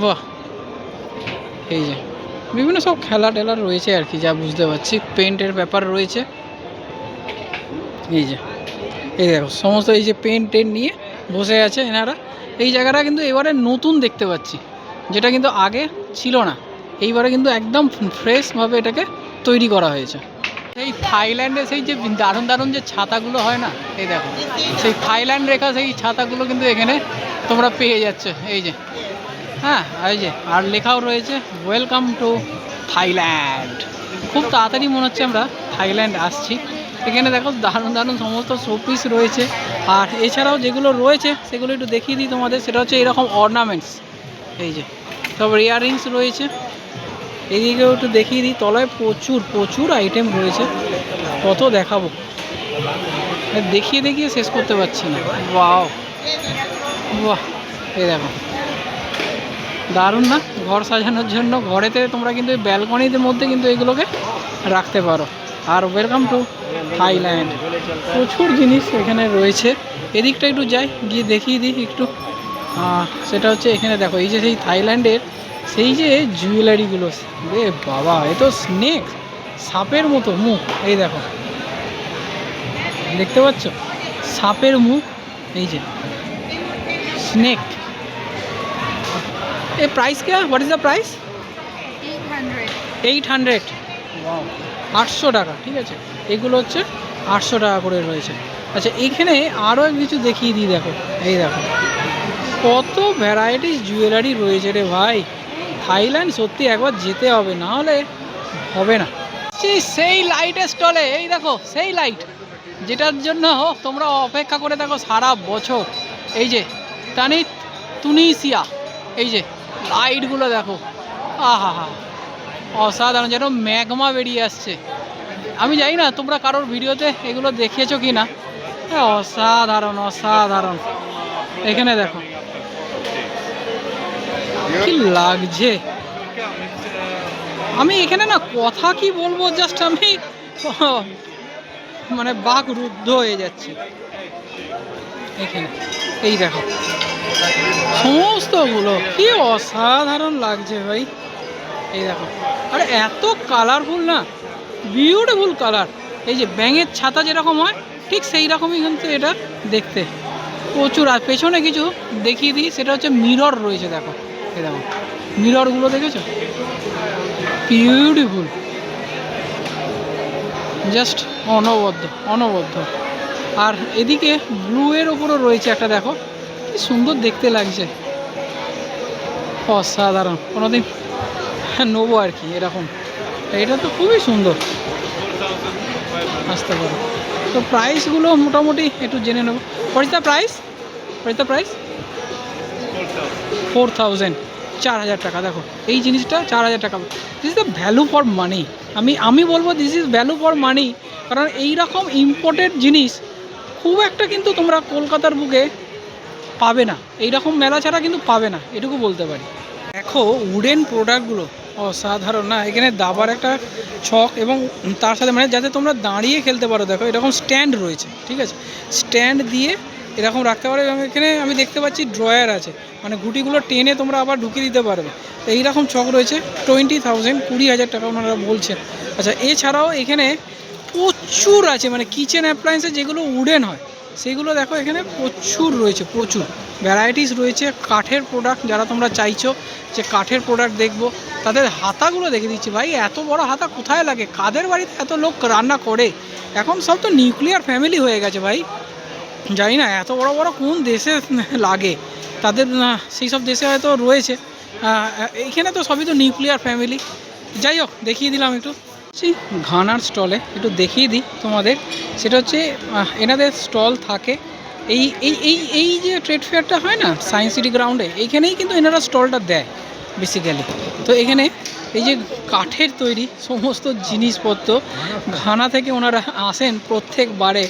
বাহ, এই যে বিভিন্ন সব খেলা টেলা রয়েছে আর কি, যা বুঝতে পারছি পেন্টের ব্যাপার রয়েছে। এই যে এই দেখো সমস্ত এই যে পেন্ট টেন্ট নিয়ে বসে আছে এনারা। এই জায়গাটা কিন্তু এবারে নতুন দেখতে পাচ্ছি, যেটা কিন্তু আগে ছিল না। এইবারে কিন্তু একদম ফ্রেশভাবে এটাকে তৈরি করা হয়েছে। সেই থাইল্যান্ডে সেই যে দারুণ দারুণ যে ছাতাগুলো হয় না, এই দেখো সেই থাইল্যান্ড রেখা সেই ছাতাগুলো কিন্তু এখানে তোমরা পেয়ে যাচ্ছ। এই যে হ্যাঁ, এই যে আর লেখাও রয়েছে ওয়েলকাম টু থাইল্যান্ড। খুব তাড়াতাড়ি মনে হচ্ছে আমরা থাইল্যান্ড আসছি। এখানে দেখো দারুণ দারুণ সমস্ত শোপিস রয়েছে। আর এছাড়াও যেগুলো রয়েছে সেগুলো একটু দেখিয়ে দিই তোমাদের। সেটা হচ্ছে এরকম অর্নামেন্টস, এই যে সব ইয়াররিংস রয়েছে। এদিকেও একটু দেখিয়ে দিই, তলায় প্রচুর প্রচুর আইটেম রয়েছে, কত দেখাবো, দেখিয়ে দেখিয়ে শেষ করতে পারছি না। বাহ বাহ, এই দেখো দারুণ না? ঘর সাজানোর জন্য, ঘরেতে তোমরা কিন্তু এই ব্যালকনিদের মধ্যে কিন্তু এগুলোকে রাখতে পারো। আর ওয়েলকাম টু থাইল্যান্ড, প্রচুর জিনিস এখানে রয়েছে। এদিকটা একটু যাই, গিয়ে দেখিয়ে দিই একটু। সেটা হচ্ছে এখানে দেখো এই যে সেই থাইল্যান্ডের সেই যে জুয়েলারিগুলো, রে বাবা, এ তো স্নেক, সাপের মতো মুখ। এই দেখো, দেখতে পাচ্ছ সাপের মুখ, এই যে স্নেক। এ প্রাইস क्या? What is the price? 800। 800 টাকা। ঠিক আছে, এগুলো হচ্ছে 800 টাকা করে রয়েছে। আচ্ছা, এখানে আরও কিছু দেখিয়ে দিই, দেখো এই দেখো কত ভ্যারাইটিস জুয়েলারি রয়েছে রে ভাই। থাইল্যান্ড সত্যি একবার যেতে হবে, না হলে হবে না। সেই লাইটের স্টলে, এই দেখো সেই লাইট যেটার জন্য তোমরা অপেক্ষা করে দেখো সারা বছর। এই যে তুনিসিয়া, এই যে লাইটগুলো দেখো, আহা হা, অসাধারণ, যেন ম্যাগমা বেরিয়ে আসছে। আমি জানি না তোমরা কারোর ভিডিওতে এগুলো দেখিয়েছো কি না, অসাধারণ অসাধারণ। এখানে দেখো কি লাগছে। আমি এখানে না কথা কি বলবো, জাস্ট আমি মানে বাক রুদ্ধ হয়ে যাচ্ছে এখানে। এই দেখো সমস্তগুলো কি অসাধারণ লাগছে ভাই। এই দেখো, আরে এত কালারফুল না, বিউটিফুল কালার। এই যে ব্যাঙের ছাতা যেরকম হয় ঠিক সেই রকমই কিন্তু এটা দেখতে প্রচুর। আর পেছনে কিছু দেখিয়ে দিই, সেটা হচ্ছে মিরর রয়েছে। দেখো এই দেখো মিররগুলো দেখেছো, বিউটিফুল, জাস্ট অনবদ্য অনবদ্য। আর এদিকে ব্লু এর ওপরও রয়েছে একটা, দেখো কি সুন্দর দেখতে লাগছে, অসাধারণ। কোনোদিন নেবো আর কি এরকম, এটা তো খুবই সুন্দর, আসতে পারো। তো প্রাইসগুলো মোটামুটি একটু জেনে নেবো। What is the price? What is the price? 4000, 4000 টাকা। দেখো এই জিনিসটা 4000 টাকা। This is the value for money. আমি বলবো this is value for money, কারণ এই রকম ইম্পোর্টেড জিনিস খুব একটা কিন্তু তোমরা কলকাতার বুকে পাবে না, এই রকম মেলা ছাড়া কিন্তু পাবে না, এটুকু বলতে পারি। দেখো উডেন প্রোডাক্টগুলো অসাধারণ না, এখানে দাবার একটা ছক এবং তার সাথে মানে যাতে তোমরা দাঁড়িয়ে খেলতে পারো। দেখো এরকম স্ট্যান্ড রয়েছে, ঠিক আছে, স্ট্যান্ড দিয়ে এরকম রাখতে পারো। এবং এখানে আমি দেখতে পাচ্ছি ড্রয়ার আছে, মানে গুটিগুলো টেনে তোমরা আবার ঢুকিয়ে দিতে পারবে। তো এইরকম ছক রয়েছে। 20,000, 20,000 টাকা ওনারা বলছেন। আচ্ছা, এছাড়াও এখানে প্রচুর আছে, মানে কিচেন অ্যাপ্লায়েন্সে যেগুলো উডেন হয় সেগুলো দেখো এখানে প্রচুর রয়েছে, প্রচুর ভ্যারাইটিস রয়েছে। কাঠের প্রোডাক্ট, যারা তোমরা চাইছো যে কাঠের প্রোডাক্ট দেখবো, তাদের হাতাগুলো দেখে দিচ্ছি। ভাই এত বড় হাতা কোথায় লাগে? কাদের বাড়িতে এত লোক রান্না করে? এখন সব তো নিউক্লিয়ার ফ্যামিলি হয়ে গেছে ভাই, জানি না এত বড় বড় কোন দেশে লাগে, তাদের সেই সব দেশে হয়তো রয়েছে। এইখানে তো সবই তো নিউক্লিয়ার ফ্যামিলি। যাই হোক, দেখিয়ে দিলাম একটু। ঘানার স্টলে একটু দেখিয়ে দিই তোমাদের। সেটা হচ্ছে এনাদের স্টল থাকে এই এই এই এই যে ট্রেড ফেয়ারটা হয় না সায়েন্স সিটি গ্রাউন্ডে, এইখানেই কিন্তু এনারা স্টলটা দেয় বেসিক্যালি। তো এখানে এই যে কাঠের তৈরি সমস্ত জিনিসপত্র, ঘানা থেকে ওনারা আসেন প্রত্যেকবারে,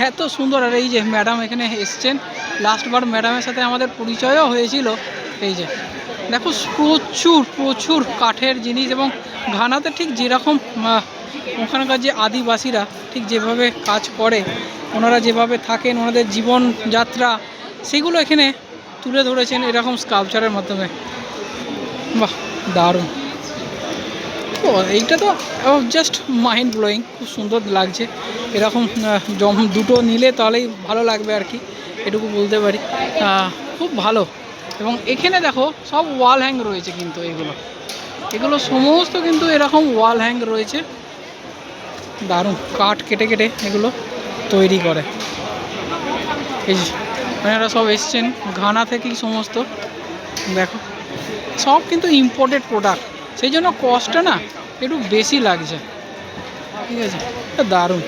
এত সুন্দর। আর এই যে ম্যাডাম এখানে এসছেন, লাস্টবার ম্যাডামের সাথে আমাদের পরিচয়ও হয়েছিল। এই যে দেখো প্রচুর প্রচুর কাঠের জিনিস। এবং ঘানাতে ঠিক যেরকম ওখানকার যে আদিবাসীরা ঠিক যেভাবে কাজ করে, ওনারা যেভাবে থাকেন, ওনাদের জীবনযাত্রা, সেগুলো এখানে তুলে ধরেছেন এরকম স্কাল্পচারের মাধ্যমে। বাহ, দারুণ। তো এইটা তো জাস্ট মাইন্ড ব্লোয়িং, খুব সুন্দর লাগছে। এরকম দুটো নিলে তাহলেই ভালো লাগবে আর কি, এটুকু বলতে পারি। খুব ভালো। এবং এখানে দেখো সব ওয়াল হ্যাং রয়েছে, কিন্তু এগুলো সমস্ত কিন্তু এরকম ওয়াল হ্যাং রয়েছে। দারুণ, কাঠ কেটে কেটে এগুলো তৈরি করে। এই যে এনারা সব এসছেন ঘানা থেকেই সমস্ত, দেখো সব কিন্তু ইম্পোর্টেড প্রোডাক্ট, সেই জন্য কস্টটা না একটু বেশি লাগছে, ঠিক আছে। দারুণ।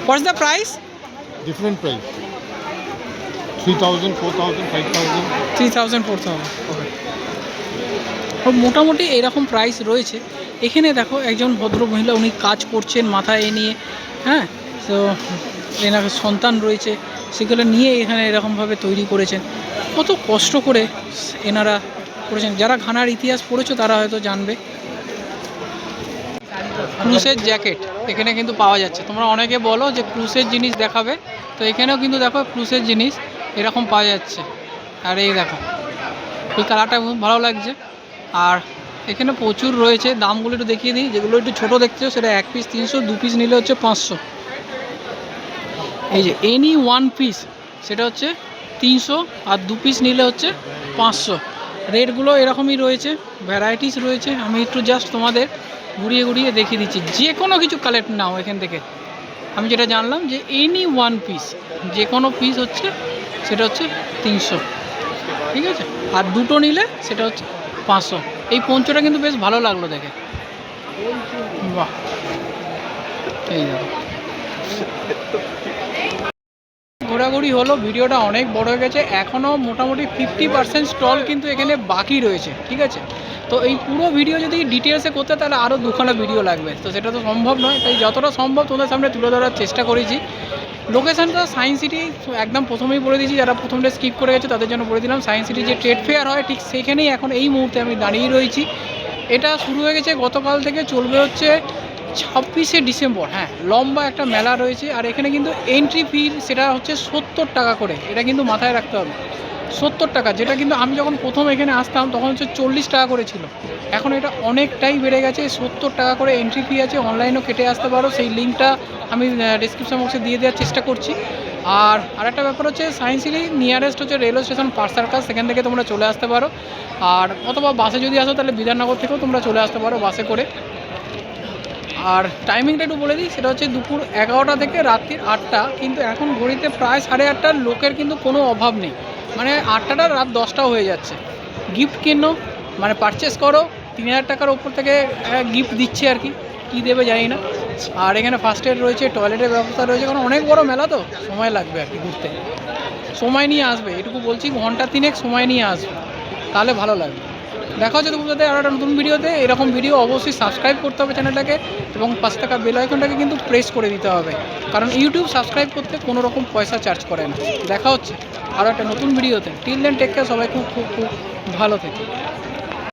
What's the price? Different price. 3,000, 4,000, 5,000. 3,000, 4,000, ওকে। মোটামুটি এরকম প্রাইস রয়েছে। এখানে দেখো একজন ভদ্র মহিলা, উনি কাজ করছেন মাথায় নিয়ে, হ্যাঁ। তো এনার সন্তান রয়েছে, সেগুলো নিয়ে এখানে এরকমভাবে তৈরি করেছেন। কত কষ্ট করে এনারা করেছেন, যারা ঘানার ইতিহাস পড়েছো তারা হয়তো জানবে। ক্রুসের জ্যাকেট এখানে কিন্তু পাওয়া যাচ্ছে। তোমরা অনেকে বলো যে ক্রুসের জিনিস দেখাবে, তো এখানেও কিন্তু দেখো ক্রুসের জিনিস এরকম পাওয়া যাচ্ছে। আর এই দেখো এই কালারটা খুব ভালো লাগছে। আর এখানে প্রচুর রয়েছে, দামগুলো একটু দেখিয়ে দিই। যেগুলো একটু ছোটো দেখছো সেটা 1 পিস 300, 2 পিস নিলে হচ্ছে 500। এই যে এনি 1 পিস সেটা হচ্ছে 300, আর 2 পিস নিলে হচ্ছে 500। রেটগুলো এরকমই রয়েছে, ভ্যারাইটিস রয়েছে। আমি একটু জাস্ট তোমাদের ঘুরিয়ে ঘুরিয়ে দেখিয়ে দিচ্ছি। যে কোনো কিছু কালেক্ট নাও এখান থেকে। আমি যেটা জানলাম যে এনি 1 পিস, যে কোনো পিস হচ্ছে সেটা হচ্ছে 300, ঠিক আছে। আর দুটো নিলে সেটা হচ্ছে 500। এই পঞ্চটা কিন্তু বেশ ভালো লাগলো দেখে, বাহ। এই দেখো ঘোরাঘুরি হলো, ভিডিওটা অনেক বড় হয়ে গেছে। এখনও মোটামুটি 50% স্টল কিন্তু এখানে বাকি রয়েছে, ঠিক আছে। তো এই পুরো ভিডিও যদি ডিটেলসে করতে তাহলে আরও 2খানা ভিডিও লাগবে, তো সেটা তো সম্ভব নয়। তাই যতটা সম্ভব তোমাদের সামনে তুলে ধরার চেষ্টা করেছি। লোকেশানটা সায়েন্স সিটি, একদম প্রথমেই বলে দিয়েছি, যারা প্রথমটা স্কিপ করে গেছে তাদের জন্য বলে দিলাম। সায়েন্স সিটি যে ট্রেড ফেয়ার হয় ঠিক সেখানেই এখন এই মুহূর্তে আমি দাঁড়িয়ে রয়েছি। এটা শুরু হয়ে গেছে গতকাল থেকে, চলবে হচ্ছে 26শে ডিসেম্বর। হ্যাঁ, লম্বা একটা মেলা রয়েছে। আর এখানে কিন্তু এন্ট্রি ফি সেটা হচ্ছে 70 টাকা করে, এটা কিন্তু মাথায় রাখতে হবে। 70 টাকা, যেটা কিন্তু আমি যখন প্রথম এখানে আসতাম তখন হচ্ছে 40 টাকা করে ছিল। এখন এটা অনেকটাই বেড়ে গেছে, 70 টাকা করে এন্ট্রি ফি আছে। অনলাইনেও কেটে আসতে পারো, সেই লিঙ্কটা আমি ডিসক্রিপশন বক্সে দিয়ে দেওয়ার চেষ্টা করছি। আর আরেকটা ব্যাপার হচ্ছে সায়েন্স সিটি নিয়ারেস্ট হচ্ছে রেলওয়ে স্টেশন পার্ক সার্কাস, সেখান থেকে তোমরা চলে আসতে পারো। আর অথবা বাসে যদি আসো তাহলে বিধাননগর থেকেও তোমরা চলে আসতে পারো বাসে করে। আর টাইমিংটা একটু বলে দিই, সেটা হচ্ছে দুপুর 11টা থেকে রাত্রির 8টা, কিন্তু এখন ঘড়িতে প্রায় 8:30 লোকের কিন্তু কোনো অভাব নেই, মানে 8টাটা রাত 10টাও হয়ে যাচ্ছে। গিফট কিনো, মানে পারচেস করো, 3000 টাকার ওপর থেকে গিফট দিচ্ছে আর কি, কী দেবে জানি না। আর এখানে ফার্স্ট এড রয়েছে, টয়লেটের ব্যবস্থা রয়েছে, কারণ অনেক বড় মেলা তো সময় লাগবে আর কি ঘুরতে। সময় নিয়ে আসবে, এটুকু বলছি, ঘন্টা 3 সময় নিয়ে আসবে, তাহলে ভালো লাগবে। দেখা হচ্ছে তোমাদের সাথে আরও একটা নতুন ভিডিওতে। এরকম ভিডিও অবশ্যই সাবস্ক্রাইব করতে হবে চ্যানেলটাকে, এবং পাশে থাকা বেল আইকনটাকে কিন্তু প্রেস করে দিতে হবে, কারণ ইউটিউব সাবস্ক্রাইব করতে কোনো রকম পয়সা চার্জ করে না। দেখা হচ্ছে আরও একটা নতুন ভিডিওতে। টিল দেন টেক কেয়ার, সবাই খুব খুব খুব ভালো থেকে।